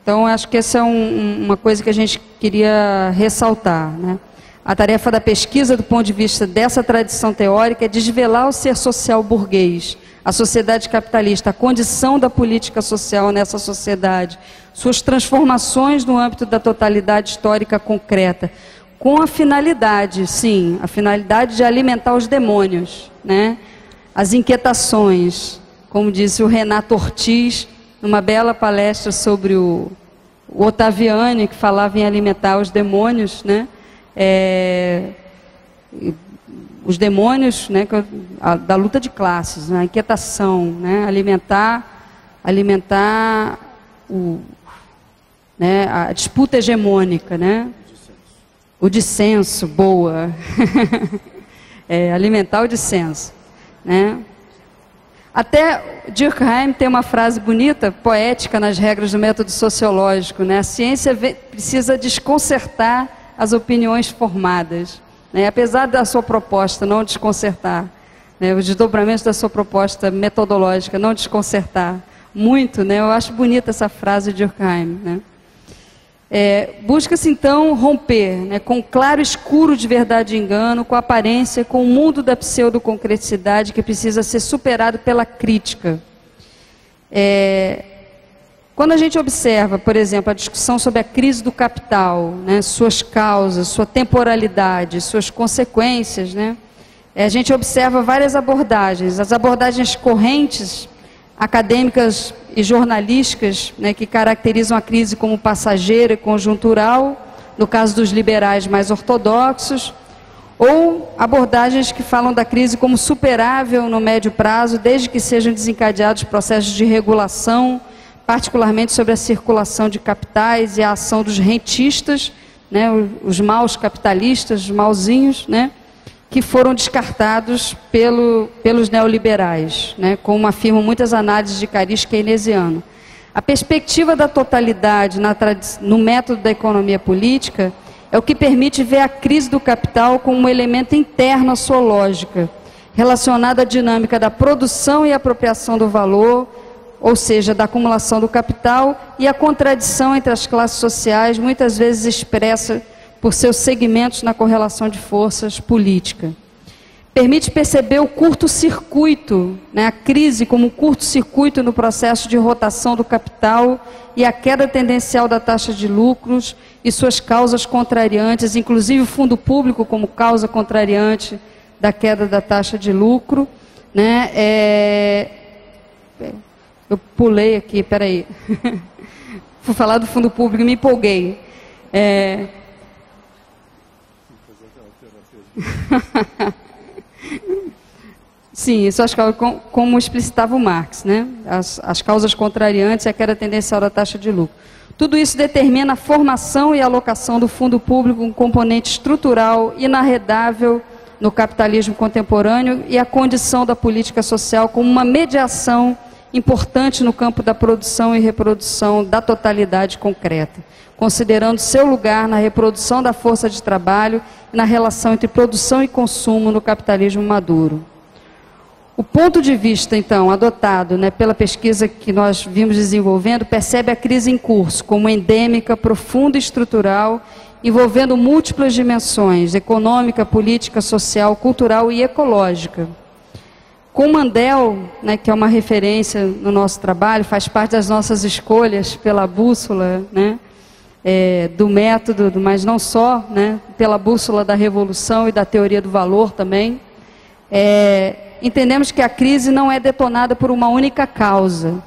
Então, acho que essa é uma coisa que a gente queria ressaltar, né? A tarefa da pesquisa, do ponto de vista dessa tradição teórica, é desvelar o ser social burguês, a sociedade capitalista, a condição da política social nessa sociedade, suas transformações no âmbito da totalidade histórica concreta, com a finalidade, sim, a finalidade de alimentar os demônios, né? As inquietações, como disse o Renato Ortiz, numa bela palestra sobre o Ottaviani, que falava em alimentar os demônios, né? Os demônios, né, da luta de classes, né, a inquietação, né, alimentar né, a disputa hegemônica, né, o dissenso, boa, alimentar o dissenso, né. Até Durkheim tem uma frase bonita, poética nas regras do método sociológico, né, a ciência precisa desconcertar as opiniões formadas, né? Apesar da sua proposta não desconcertar, né, os desdobramentos da sua proposta metodológica não desconcertar muito, né, eu acho bonita essa frase de Durkheim, né? Busca-se então romper, né, com o claro escuro de verdade e engano, com a aparência, com o mundo da pseudoconcreticidade que precisa ser superado pela crítica. Quando a gente observa, por exemplo, a discussão sobre a crise do capital, né, suas causas, sua temporalidade, suas consequências, né, a gente observa várias abordagens. As abordagens correntes, acadêmicas e jornalísticas, né, que caracterizam a crise como passageira e conjuntural, no caso dos liberais mais ortodoxos, ou abordagens que falam da crise como superável no médio prazo, desde que sejam desencadeados processos de regulação, particularmente sobre a circulação de capitais e a ação dos rentistas, né, os maus capitalistas, os mauzinhos, né, que foram descartados pelos neoliberais, né, como afirmam muitas análises de cariz keynesiano. A perspectiva da totalidade no método da economia política é o que permite ver a crise do capital como um elemento interno à sua lógica, relacionado à dinâmica da produção e apropriação do valor, ou seja, da acumulação do capital, e a contradição entre as classes sociais, muitas vezes expressa por seus segmentos na correlação de forças política. Permite perceber o curto-circuito, né, a crise como um curto-circuito no processo de rotação do capital e a queda tendencial da taxa de lucros e suas causas contrariantes, inclusive o fundo público como causa contrariante da queda da taxa de lucro, né, eu pulei aqui, peraí. Fui falar do fundo público e me empolguei. Sim, isso acho que como explicitava o Marx, né? As causas contrariantes e a queda tendencial da taxa de lucro. Tudo isso determina a formação e alocação do fundo público, um componente estrutural inarredável no capitalismo contemporâneo, e a condição da política social como uma mediação importante no campo da produção e reprodução da totalidade concreta, considerando seu lugar na reprodução da força de trabalho e na relação entre produção e consumo no capitalismo maduro. O ponto de vista, então, adotado, né, pela pesquisa que nós vimos desenvolvendo, percebe a crise em curso como endêmica, profunda e estrutural, envolvendo múltiplas dimensões: econômica, política, social, cultural e ecológica. Com Mandel, né, que é uma referência no nosso trabalho, faz parte das nossas escolhas pela bússola, né, do método, mas não só, né, pela bússola da revolução e da teoria do valor também. Entendemos que a crise não é detonada por uma única causa.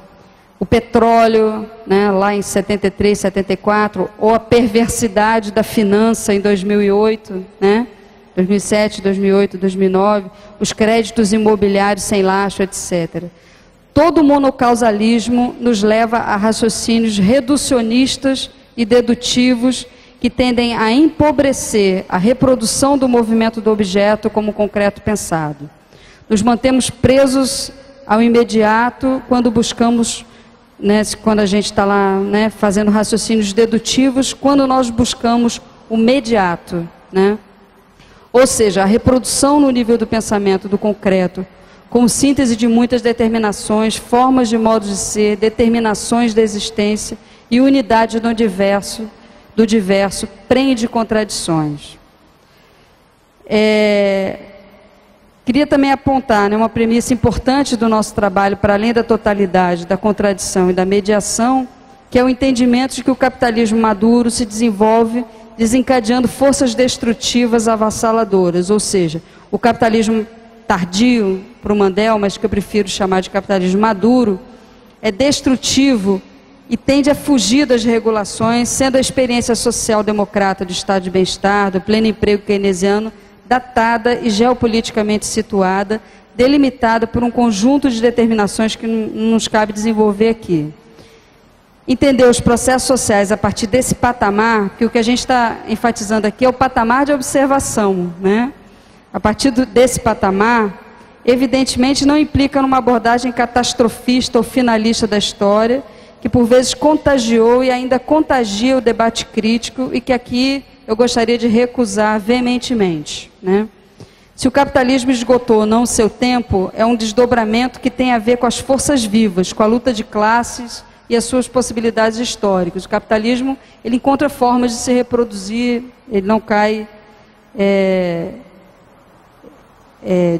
O petróleo, né, lá em 73, 74, ou a perversidade da finança em 2008, né, 2007, 2008, 2009, os créditos imobiliários sem lastro, etc. Todo monocausalismo nos leva a raciocínios reducionistas e dedutivos que tendem a empobrecer a reprodução do movimento do objeto como concreto pensado. Nos mantemos presos ao imediato quando buscamos, né, quando a gente está lá, né, fazendo raciocínios dedutivos, quando nós buscamos o mediato, né? Ou seja, a reprodução no nível do pensamento, do concreto, com síntese de muitas determinações, formas de modo de ser, determinações da existência e unidade do diverso, prende contradições. Queria também apontar, né, uma premissa importante do nosso trabalho, para além da totalidade, da contradição e da mediação, que é o entendimento de que o capitalismo maduro se desenvolve desencadeando forças destrutivas avassaladoras, ou seja, o capitalismo tardio para o Mandel, mas que eu prefiro chamar de capitalismo maduro, é destrutivo e tende a fugir das regulações, sendo a experiência social-democrata do estado de bem-estar, do pleno emprego keynesiano, datada e geopoliticamente situada, delimitada por um conjunto de determinações que não nos cabe desenvolver aqui. Entender os processos sociais a partir desse patamar, que o que a gente está enfatizando aqui é o patamar de observação, né? A partir desse patamar, evidentemente não implica numa abordagem catastrofista ou finalista da história, que por vezes contagiou e ainda contagia o debate crítico e que aqui eu gostaria de recusar veementemente, né? Se o capitalismo esgotou ou não o seu tempo, é um desdobramento que tem a ver com as forças vivas, com a luta de classes e as suas possibilidades históricas. O capitalismo, ele encontra formas de se reproduzir, ele não cai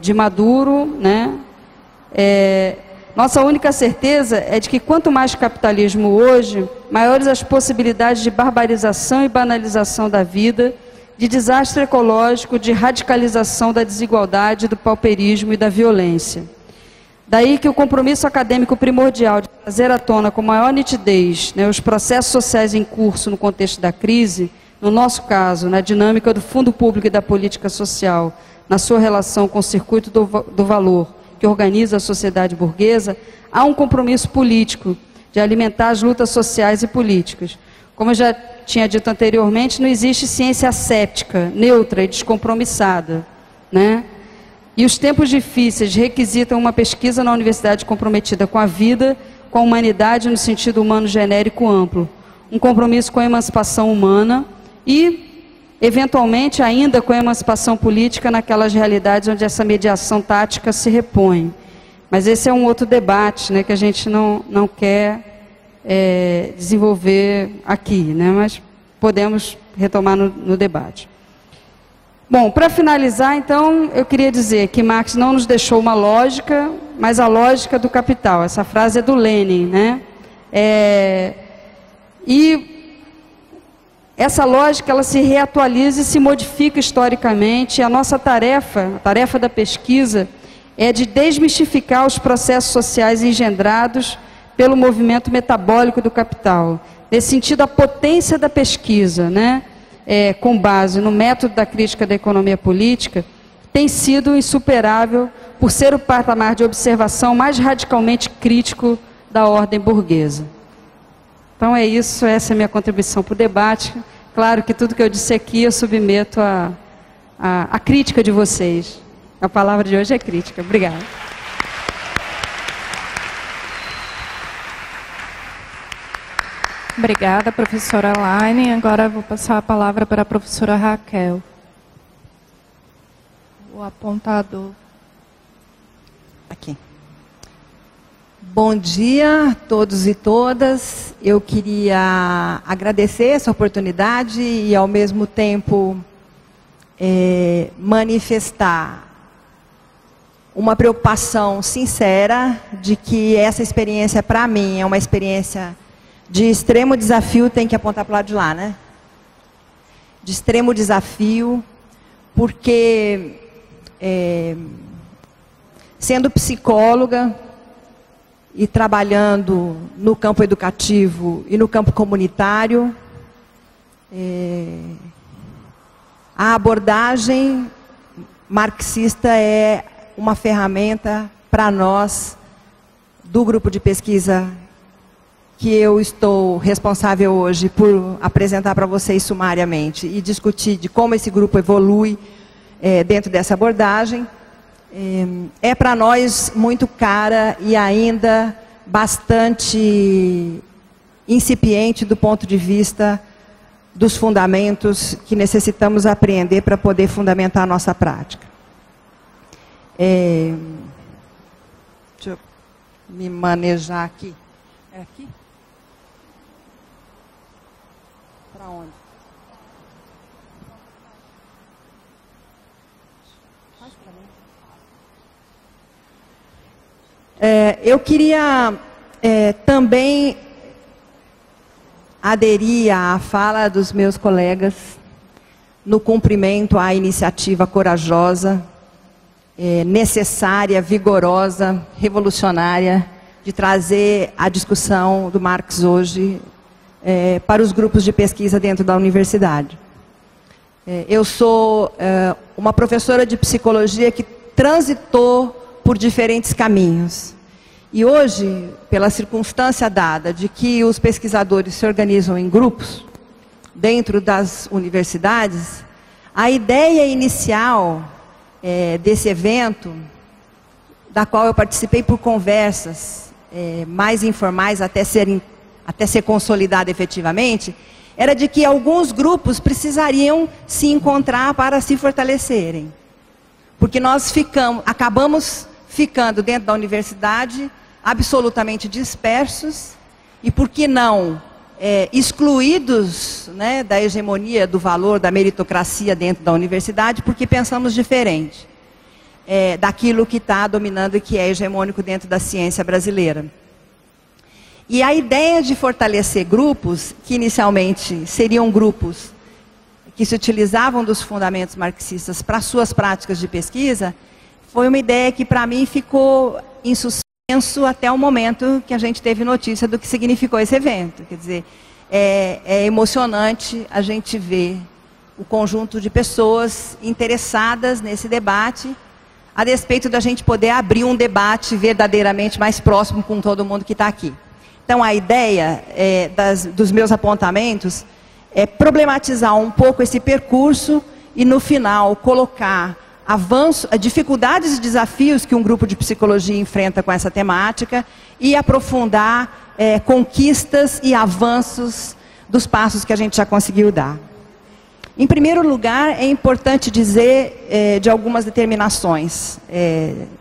de maduro, né? Nossa única certeza é de que quanto mais capitalismo hoje, maiores as possibilidades de barbarização e banalização da vida, de desastre ecológico, de radicalização da desigualdade, do pauperismo e da violência. Daí que o compromisso acadêmico primordial de trazer à tona com maior nitidez, né, os processos sociais em curso no contexto da crise, no nosso caso, na dinâmica do fundo público e da política social, na sua relação com o circuito do valor, que organiza a sociedade burguesa, há um compromisso político de alimentar as lutas sociais e políticas. Como eu já tinha dito anteriormente, não existe ciência asséptica, neutra e descompromissada, né? E os tempos difíceis requisitam uma pesquisa na universidade comprometida com a vida, com a humanidade no sentido humano genérico amplo, um compromisso com a emancipação humana e, eventualmente, ainda com a emancipação política naquelas realidades onde essa mediação tática se repõe. Mas esse é um outro debate, né, que a gente não quer desenvolver aqui, né, mas podemos retomar no debate. Bom, para finalizar, então, eu queria dizer que Marx não nos deixou uma lógica, mas a lógica do capital. Essa frase é do Lenin, né? E essa lógica, ela se reatualiza e se modifica historicamente. A nossa tarefa, a tarefa da pesquisa, é de desmistificar os processos sociais engendrados pelo movimento metabólico do capital. Nesse sentido, a potência da pesquisa, né? Com base no método da crítica da economia política, tem sido insuperável por ser o patamar de observação mais radicalmente crítico da ordem burguesa. Então é isso, essa é a minha contribuição para o debate. Claro que tudo que eu disse aqui eu submeto à crítica de vocês. A palavra de hoje é crítica. Obrigada. Obrigada, professora Elaine. Agora vou passar a palavra para a professora Raquel. O apontador. Aqui. Bom dia a todos e todas. Eu queria agradecer essa oportunidade e, ao mesmo tempo, manifestar uma preocupação sincera de que essa experiência, para mim, é uma experiência de extremo desafio. Tem que apontar para o lado de lá, né? De extremo desafio, porque, sendo psicóloga e trabalhando no campo educativo e no campo comunitário, a abordagem marxista é uma ferramenta para nós, do grupo de pesquisa que eu estou responsável hoje por apresentar para vocês sumariamente e discutir de como esse grupo evolui dentro dessa abordagem. É para nós muito cara e ainda bastante incipiente do ponto de vista dos fundamentos que necessitamos apreender para poder fundamentar a nossa prática. Deixa eu me manejar aqui. É aqui? Para onde? Faz para mim. Eu queria também aderir à fala dos meus colegas no cumprimento à iniciativa corajosa, necessária, vigorosa, revolucionária, de trazer a discussão do Marx hoje para os grupos de pesquisa dentro da universidade. Eu sou uma professora de psicologia que transitou por diferentes caminhos. E hoje, pela circunstância dada de que os pesquisadores se organizam em grupos dentro das universidades, a ideia inicial desse evento, da qual eu participei por conversas mais informais até ser consolidada efetivamente, era de que alguns grupos precisariam se encontrar para se fortalecerem. Porque nós acabamos ficando dentro da universidade absolutamente dispersos e, por que não, excluídos, né, da hegemonia do valor da meritocracia dentro da universidade, porque pensamos diferente daquilo que está dominando e que é hegemônico dentro da ciência brasileira. E a ideia de fortalecer grupos, que inicialmente seriam grupos que se utilizavam dos fundamentos marxistas para suas práticas de pesquisa, foi uma ideia que para mim ficou em suspenso até o momento que a gente teve notícia do que significou esse evento. Quer dizer, é emocionante a gente ver o conjunto de pessoas interessadas nesse debate, a despeito da gente poder abrir um debate verdadeiramente mais próximo com todo mundo que está aqui. Então, a ideia dos meus apontamentos é problematizar um pouco esse percurso e, no final, colocar dificuldades e desafios que um grupo de psicologia enfrenta com essa temática e aprofundar conquistas e avanços dos passos que a gente já conseguiu dar. Em primeiro lugar, é importante dizer de algumas determinações,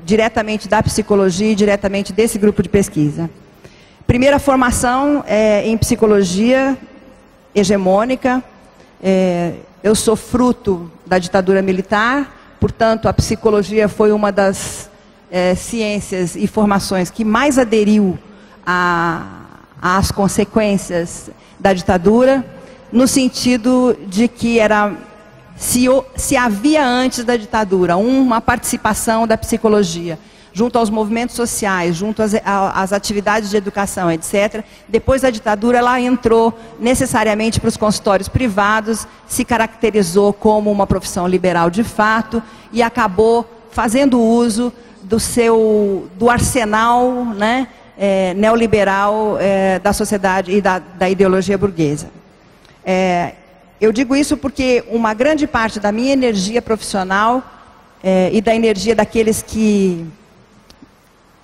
diretamente da psicologia e diretamente desse grupo de pesquisa. Primeira formação em psicologia hegemônica. Eu sou fruto da ditadura militar. Portanto, a psicologia foi uma das ciências e formações que mais aderiu às consequências da ditadura, no sentido de que se havia antes da ditadura uma participação da psicologia junto aos movimentos sociais, junto às atividades de educação, etc. Depois da ditadura, ela entrou necessariamente para os consultórios privados, se caracterizou como uma profissão liberal de fato e acabou fazendo uso do arsenal, né, neoliberal da sociedade e da ideologia burguesa. Eu digo isso porque uma grande parte da minha energia profissional e da energia daqueles que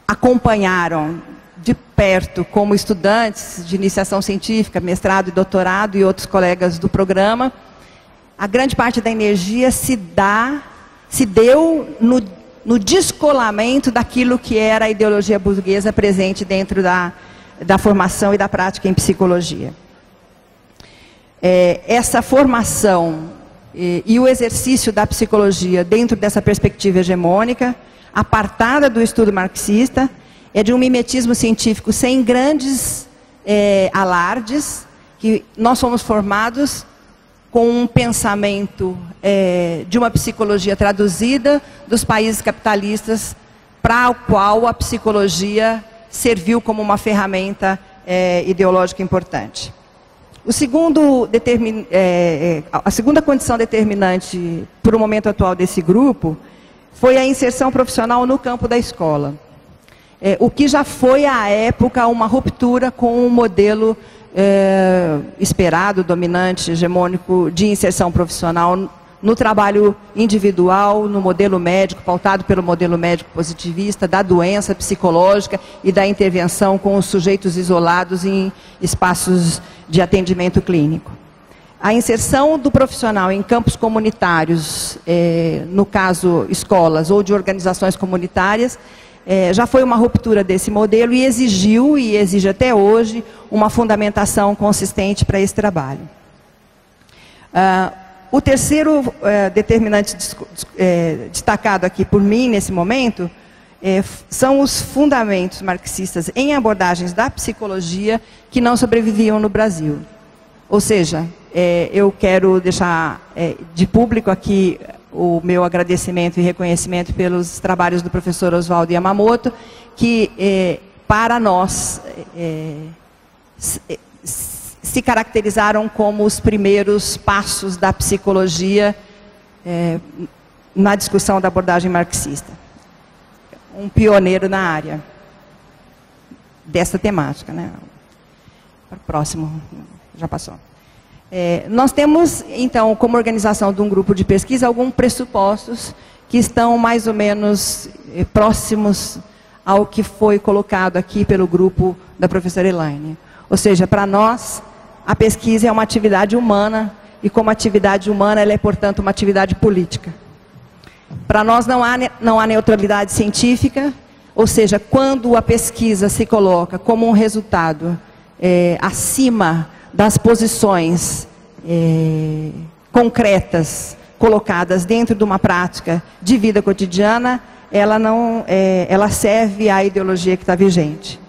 acompanharam de perto como estudantes de iniciação científica, mestrado e doutorado e outros colegas do programa, a grande parte da energia se deu no descolamento daquilo que era a ideologia burguesa presente dentro da formação e da prática em psicologia. Essa formação e o exercício da psicologia dentro dessa perspectiva hegemônica apartada do estudo marxista, é de um mimetismo científico sem grandes alardes, que nós fomos formados com um pensamento de uma psicologia traduzida dos países capitalistas, para o qual a psicologia serviu como uma ferramenta ideológica importante. A segunda condição determinante para o momento atual desse grupo foi a inserção profissional no campo da escola. O que já foi, à época, uma ruptura com o modelo esperado, dominante, hegemônico de inserção profissional no trabalho individual, no modelo médico, pautado pelo modelo médico positivista, da doença psicológica e da intervenção com os sujeitos isolados em espaços de atendimento clínico. A inserção do profissional em campos comunitários, no caso escolas ou de organizações comunitárias, já foi uma ruptura desse modelo e exigiu, e exige até hoje, uma fundamentação consistente para esse trabalho. O terceiro determinante destacado aqui por mim, nesse momento, são os fundamentos marxistas em abordagens da psicologia que não sobreviviam no Brasil. Ou seja, eu quero deixar de público aqui o meu agradecimento e reconhecimento pelos trabalhos do professor Oswaldo Yamamoto, que para nós se caracterizaram como os primeiros passos da psicologia na discussão da abordagem marxista. Um pioneiro na área dessa temática, né? Próximo, já passou. Nós temos, então, como organização de um grupo de pesquisa, alguns pressupostos que estão mais ou menos próximos ao que foi colocado aqui pelo grupo da professora Elaine. Ou seja, para nós, a pesquisa é uma atividade humana, e como atividade humana, ela é, portanto, uma atividade política. Para nós não há neutralidade científica, ou seja, quando a pesquisa se coloca como um resultado acima das posições concretas colocadas dentro de uma prática de vida cotidiana, ela serve à ideologia que está vigente.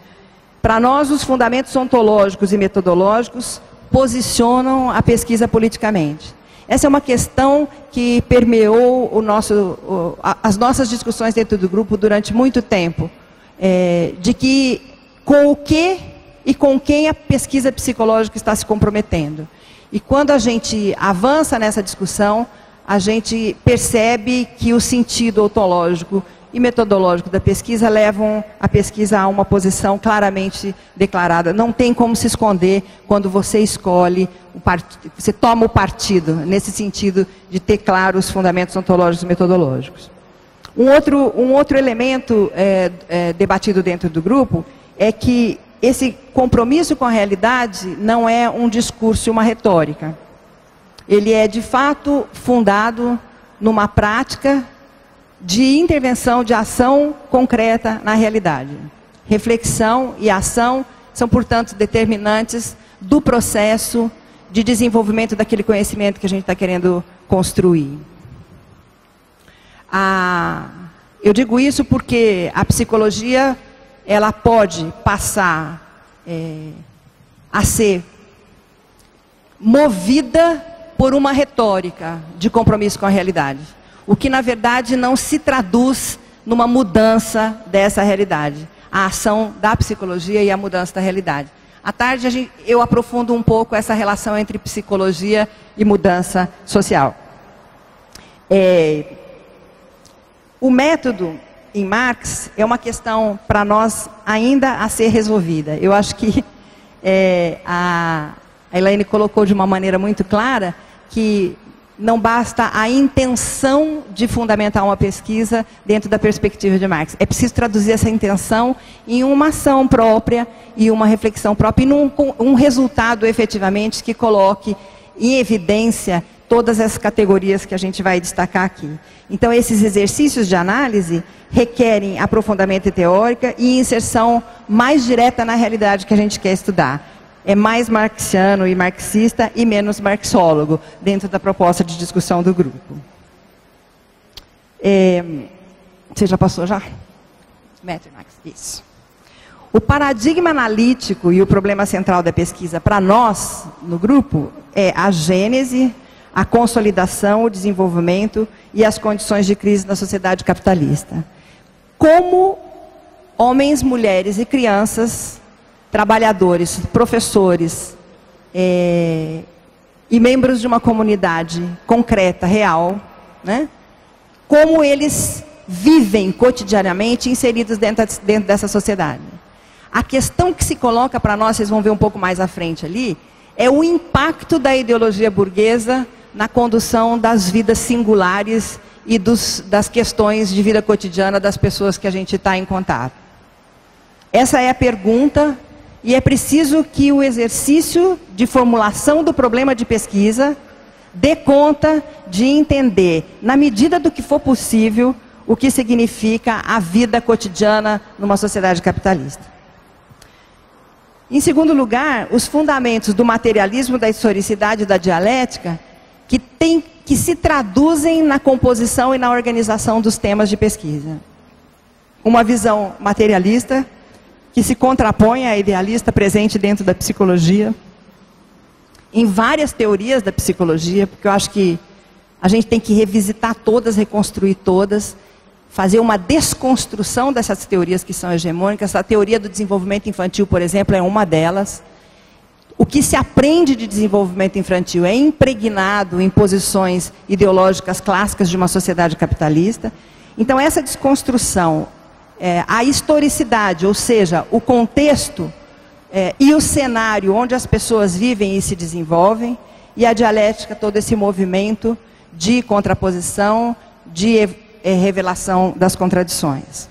Para nós, os fundamentos ontológicos e metodológicos posicionam a pesquisa politicamente. Essa é uma questão que permeou as nossas discussões dentro do grupo durante muito tempo, de que com o que e com quem a pesquisa psicológica está se comprometendo. E quando a gente avança nessa discussão, a gente percebe que o sentido ontológico e metodológico da pesquisa levam a pesquisa a uma posição claramente declarada. Não tem como se esconder quando você escolhe, você toma o partido, nesse sentido de ter claro os fundamentos ontológicos e metodológicos. Um outro elemento debatido dentro do grupo é que esse compromisso com a realidade não é um discurso e uma retórica. Ele é, de fato, fundado numa prática de intervenção, de ação concreta na realidade. Reflexão e ação são, portanto, determinantes do processo de desenvolvimento daquele conhecimento que a gente está querendo construir. Eu digo isso porque a psicologia ela pode passar a ser movida por uma retórica de compromisso com a realidade. O que, na verdade, não se traduz numa mudança dessa realidade. A ação da psicologia e a mudança da realidade. À tarde, eu aprofundo um pouco essa relação entre psicologia e mudança social. O método, em Marx, é uma questão, para nós, ainda a ser resolvida. Eu acho que a Elaine colocou de uma maneira muito clara que não basta a intenção de fundamentar uma pesquisa dentro da perspectiva de Marx. É preciso traduzir essa intenção em uma ação própria e uma reflexão própria, e um resultado, efetivamente, que coloque em evidência todas essas categorias que a gente vai destacar aqui. Então, esses exercícios de análise requerem aprofundamento teórico e inserção mais direta na realidade que a gente quer estudar. É mais marxiano e marxista e menos marxólogo dentro da proposta de discussão do grupo. Você já passou já? Max, isso. O paradigma analítico e o problema central da pesquisa para nós, no grupo, é a gênese, a consolidação, o desenvolvimento e as condições de crise na sociedade capitalista. Como homens, mulheres e crianças, trabalhadores, professores e membros de uma comunidade concreta, real, né? Como eles vivem cotidianamente inseridos dentro dessa sociedade. A questão que se coloca para nós, vocês vão ver um pouco mais à frente ali, é o impacto da ideologia burguesa na condução das vidas singulares e das questões de vida cotidiana das pessoas que a gente está em contato. Essa é a pergunta, e é preciso que o exercício de formulação do problema de pesquisa dê conta de entender, na medida do que for possível, o que significa a vida cotidiana numa sociedade capitalista. Em segundo lugar, os fundamentos do materialismo, da historicidade e da dialética, que se traduzem na composição e na organização dos temas de pesquisa. Uma visão materialista, que se contrapõe à idealista presente dentro da psicologia, em várias teorias da psicologia, porque eu acho que a gente tem que revisitar todas, reconstruir todas, fazer uma desconstrução dessas teorias que são hegemônicas. A teoria do desenvolvimento infantil, por exemplo, é uma delas. O que se aprende de desenvolvimento infantil é impregnado em posições ideológicas clássicas de uma sociedade capitalista. Então, essa desconstrução, a historicidade, ou seja, o contexto e o cenário onde as pessoas vivem e se desenvolvem, e a dialética, todo esse movimento de contraposição, de revelação das contradições.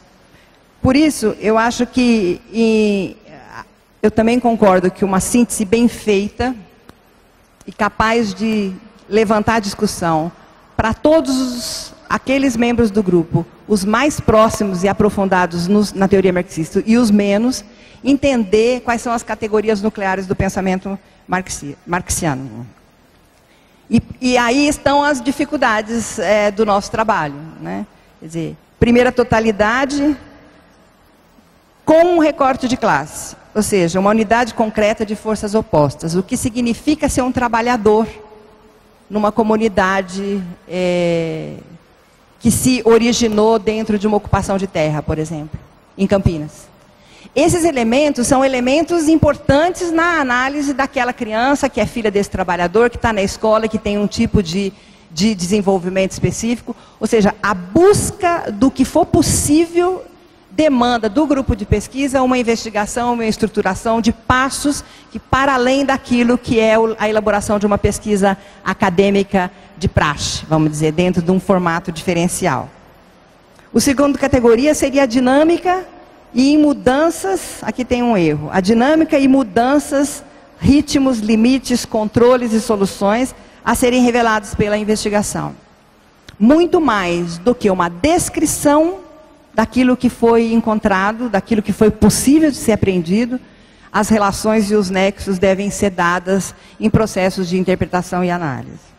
Por isso, eu acho que, eu também concordo que uma síntese bem feita e capaz de levantar discussão para todos aqueles membros do grupo, os mais próximos e aprofundados na teoria marxista e os menos, entender quais são as categorias nucleares do pensamento marxiano. E aí estão as dificuldades do nosso trabalho, né? Quer dizer, primeira totalidade com um recorte de classe, ou seja, uma unidade concreta de forças opostas, o que significa ser um trabalhador numa comunidade que se originou dentro de uma ocupação de terra, por exemplo, em Campinas. Esses elementos são elementos importantes na análise daquela criança que é filha desse trabalhador, que está na escola, que tem um tipo de desenvolvimento específico. Ou seja, a busca do que for possível demanda do grupo de pesquisa uma investigação, uma estruturação de passos que, para além daquilo que é a elaboração de uma pesquisa acadêmica de praxe, vamos dizer, dentro de um formato diferencial. O segundo categoria seria a dinâmica e mudanças, aqui tem um erro, a dinâmica e mudanças, ritmos, limites, controles e soluções a serem revelados pela investigação. Muito mais do que uma descrição daquilo que foi encontrado, daquilo que foi possível de ser aprendido, as relações e os nexos devem ser dadas em processos de interpretação e análise.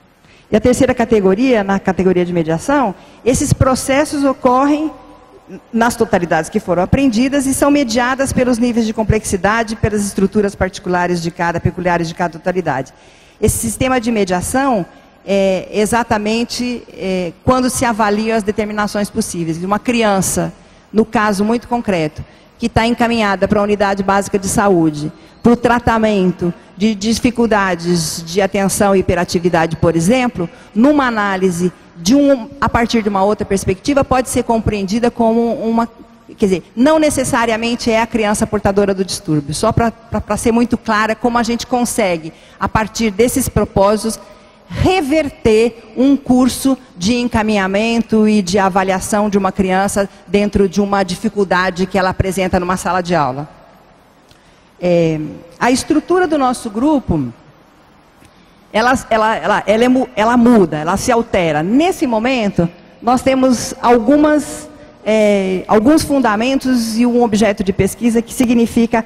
E a terceira categoria, na categoria de mediação, esses processos ocorrem nas totalidades que foram aprendidas e são mediadas pelos níveis de complexidade, pelas estruturas particulares peculiares de cada totalidade. Esse sistema de mediação é exatamente quando se avaliam as determinações possíveis. Uma criança, no caso muito concreto, que está encaminhada para a unidade básica de saúde, para o tratamento de dificuldades de atenção e hiperatividade, por exemplo, numa análise a partir de uma outra perspectiva, pode ser compreendida como quer dizer, não necessariamente é a criança portadora do distúrbio. Só para ser muito clara como a gente consegue, a partir desses propósitos, reverter um curso de encaminhamento e de avaliação de uma criança dentro de uma dificuldade que ela apresenta numa sala de aula. A estrutura do nosso grupo, ela muda, ela se altera. Nesse momento, nós temos alguns fundamentos e um objeto de pesquisa que significa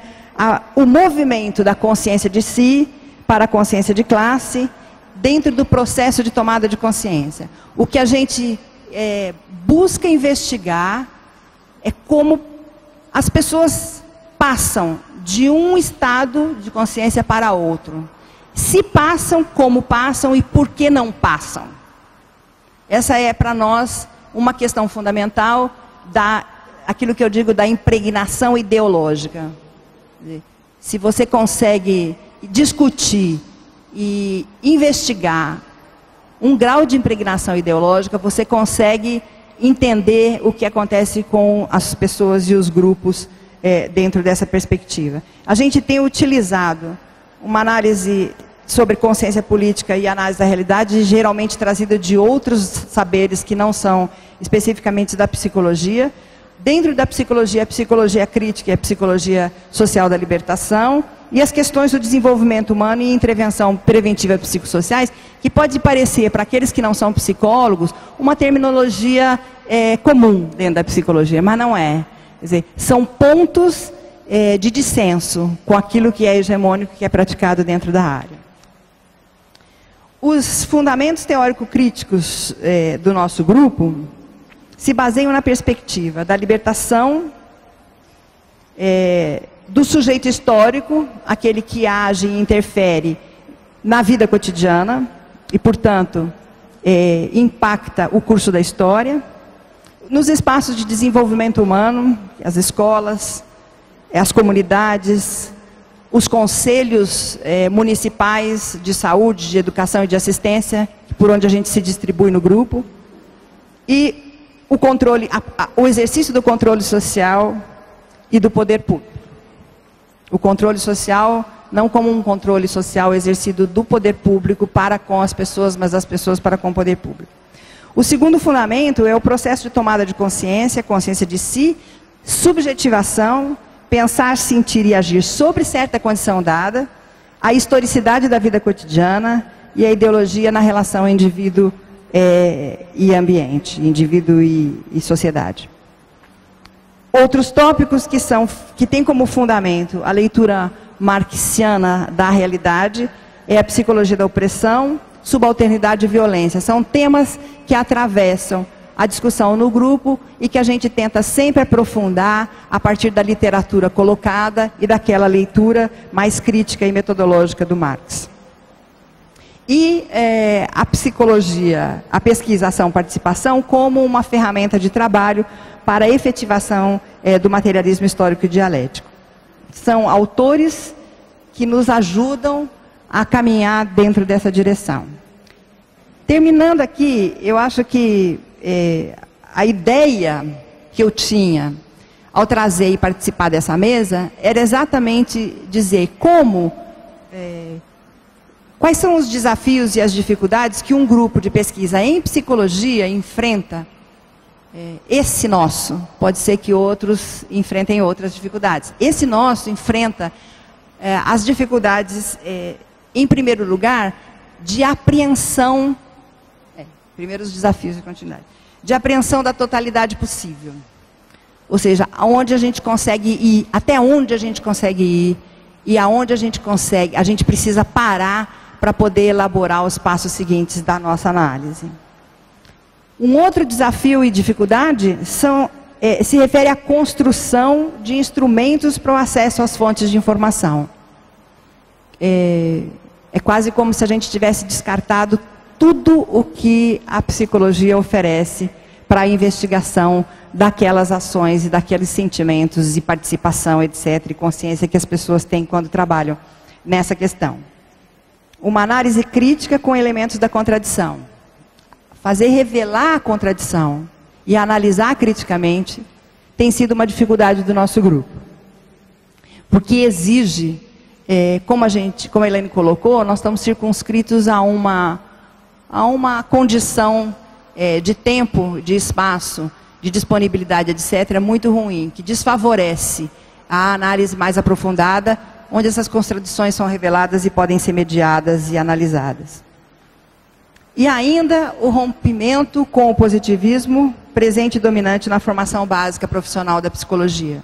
o movimento da consciência de si para a consciência de classe dentro do processo de tomada de consciência. O que a gente busca investigar como as pessoas passam de um estado de consciência para outro. Se passam, como passam e por que não passam. Essa é, para nós, uma questão fundamental aquilo que eu digo da impregnação ideológica. Se você consegue discutir e investigar um grau de impregnação ideológica, você consegue entender o que acontece com as pessoas e os grupos dentro dessa perspectiva. A gente tem utilizado uma análise sobre consciência política e análise da realidade, geralmente trazida de outros saberes que não são especificamente da psicologia. Dentro da psicologia, a psicologia crítica e a psicologia social da libertação, e as questões do desenvolvimento humano e intervenção preventiva psicossociais, que pode parecer, para aqueles que não são psicólogos, uma terminologia comum dentro da psicologia, mas não é. Quer dizer, são pontos de dissenso com aquilo que é hegemônico, que é praticado dentro da área. Os fundamentos teórico-críticos do nosso grupo se baseiam na perspectiva da libertação do sujeito histórico, aquele que age e interfere na vida cotidiana e, portanto, impacta o curso da história, nos espaços de desenvolvimento humano, as escolas, as comunidades, os conselhos municipais de saúde, de educação e de assistência, por onde a gente se distribui no grupo, e o controle, o exercício do controle social e do poder público. O controle social, não como um controle social exercido do poder público para com as pessoas, mas as pessoas para com o poder público. O segundo fundamento é o processo de tomada de consciência, consciência de si, subjetivação, pensar, sentir e agir sobre certa condição dada, a historicidade da vida cotidiana e a ideologia na relação indivíduo e ambiente, indivíduo e sociedade. Outros tópicos que têm como fundamento a leitura marxiana da realidade é a psicologia da opressão, subalternidade e violência. São temas que atravessam a discussão no grupo e que a gente tenta sempre aprofundar a partir da literatura colocada e daquela leitura mais crítica e metodológica do Marx. E a psicologia, a pesquisa, ação, participação como uma ferramenta de trabalho para a efetivação do materialismo histórico e dialético. São autores que nos ajudam a caminhar dentro dessa direção. Terminando aqui, eu acho que a ideia que eu tinha ao trazer e participar dessa mesa era exatamente dizer quais são os desafios e as dificuldades que um grupo de pesquisa em psicologia enfrenta. Esse nosso, pode ser que outros enfrentem outras dificuldades. Esse nosso enfrenta as dificuldades, em primeiro lugar, de apreensão, primeiros desafios de continuidade, de apreensão da totalidade possível. Ou seja, aonde a gente consegue ir, até onde a gente consegue ir, e aonde a gente precisa parar para poder elaborar os passos seguintes da nossa análise. Um outro desafio e dificuldade se refere à construção de instrumentos para o acesso às fontes de informação. É quase como se a gente tivesse descartado tudo o que a psicologia oferece para a investigação daquelas ações e daqueles sentimentos e participação, etc., e consciência que as pessoas têm quando trabalham nessa questão. Uma análise crítica com elementos da contradição. Fazer revelar a contradição e analisar criticamente tem sido uma dificuldade do nosso grupo. Porque exige, como a Elaine colocou, nós estamos circunscritos a uma condição de tempo, de espaço, de disponibilidade, etc., muito ruim, que desfavorece a análise mais aprofundada, onde essas contradições são reveladas e podem ser mediadas e analisadas. E ainda o rompimento com o positivismo presente e dominante na formação básica profissional da psicologia.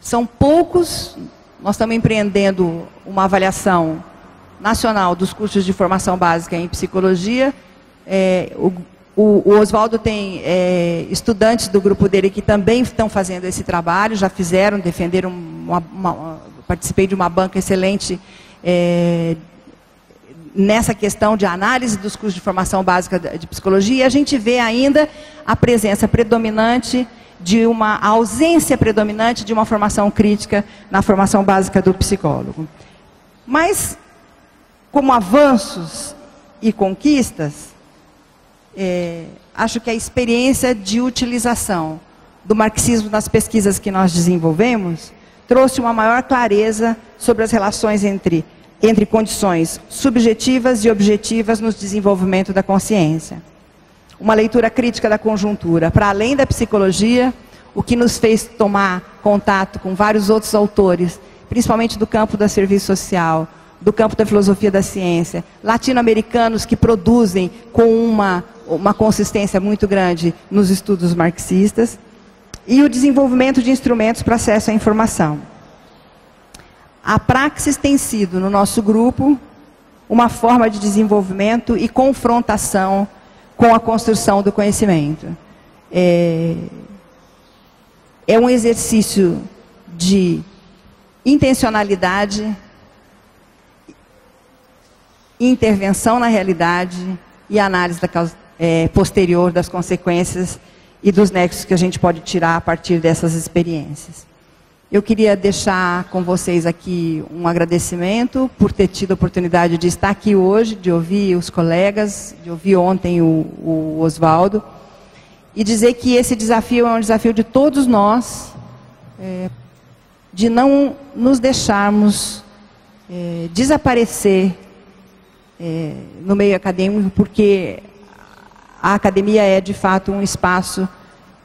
São poucos, nós estamos empreendendo uma avaliação nacional dos cursos de formação básica em psicologia. O Oswaldo tem estudantes do grupo dele que também estão fazendo esse trabalho, já fizeram, defenderam, participei de uma banca excelente nessa questão de análise dos cursos de formação básica de psicologia, e a gente vê ainda a presença predominante a ausência predominante de uma formação crítica na formação básica do psicólogo. Mas, como avanços e conquistas, acho que a experiência de utilização do marxismo nas pesquisas que nós desenvolvemos trouxe uma maior clareza sobre as relações entre condições subjetivas e objetivas no desenvolvimento da consciência. Uma leitura crítica da conjuntura, para além da psicologia, o que nos fez tomar contato com vários outros autores, principalmente do campo do serviço social, do campo da filosofia da ciência, latino-americanos que produzem com uma consistência muito grande nos estudos marxistas, e o desenvolvimento de instrumentos para acesso à informação. A praxis tem sido, no nosso grupo, uma forma de desenvolvimento e confrontação com a construção do conhecimento. É um exercício de intencionalidade, intervenção na realidade e análise posterior das consequências e dos nexos que a gente pode tirar a partir dessas experiências. Eu queria deixar com vocês aqui um agradecimento por ter tido a oportunidade de estar aqui hoje, de ouvir os colegas, de ouvir ontem o Oswaldo, e dizer que esse desafio é um desafio de todos nós, de não nos deixarmos desaparecer no meio acadêmico, porque a academia é, de fato, um espaço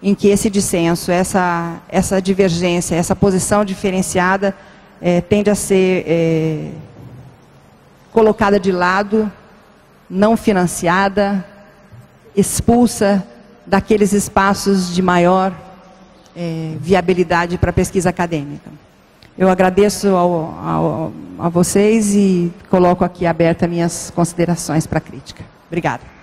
em que esse dissenso, essa divergência, essa posição diferenciada tende a ser colocada de lado, não financiada, expulsa daqueles espaços de maior viabilidade para a pesquisa acadêmica. Eu agradeço a vocês e coloco aqui aberta minhas considerações para a crítica. Obrigada.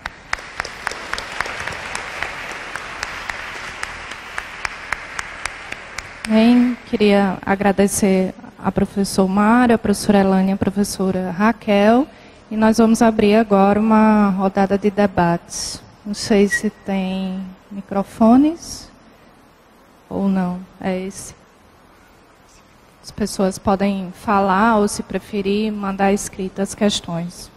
Bem, queria agradecer a professora Mário, a professora Elane e a professora Raquel. E nós vamos abrir agora uma rodada de debates. Não sei se tem microfones ou não. É esse. As pessoas podem falar ou, se preferir, mandar escritas as questões.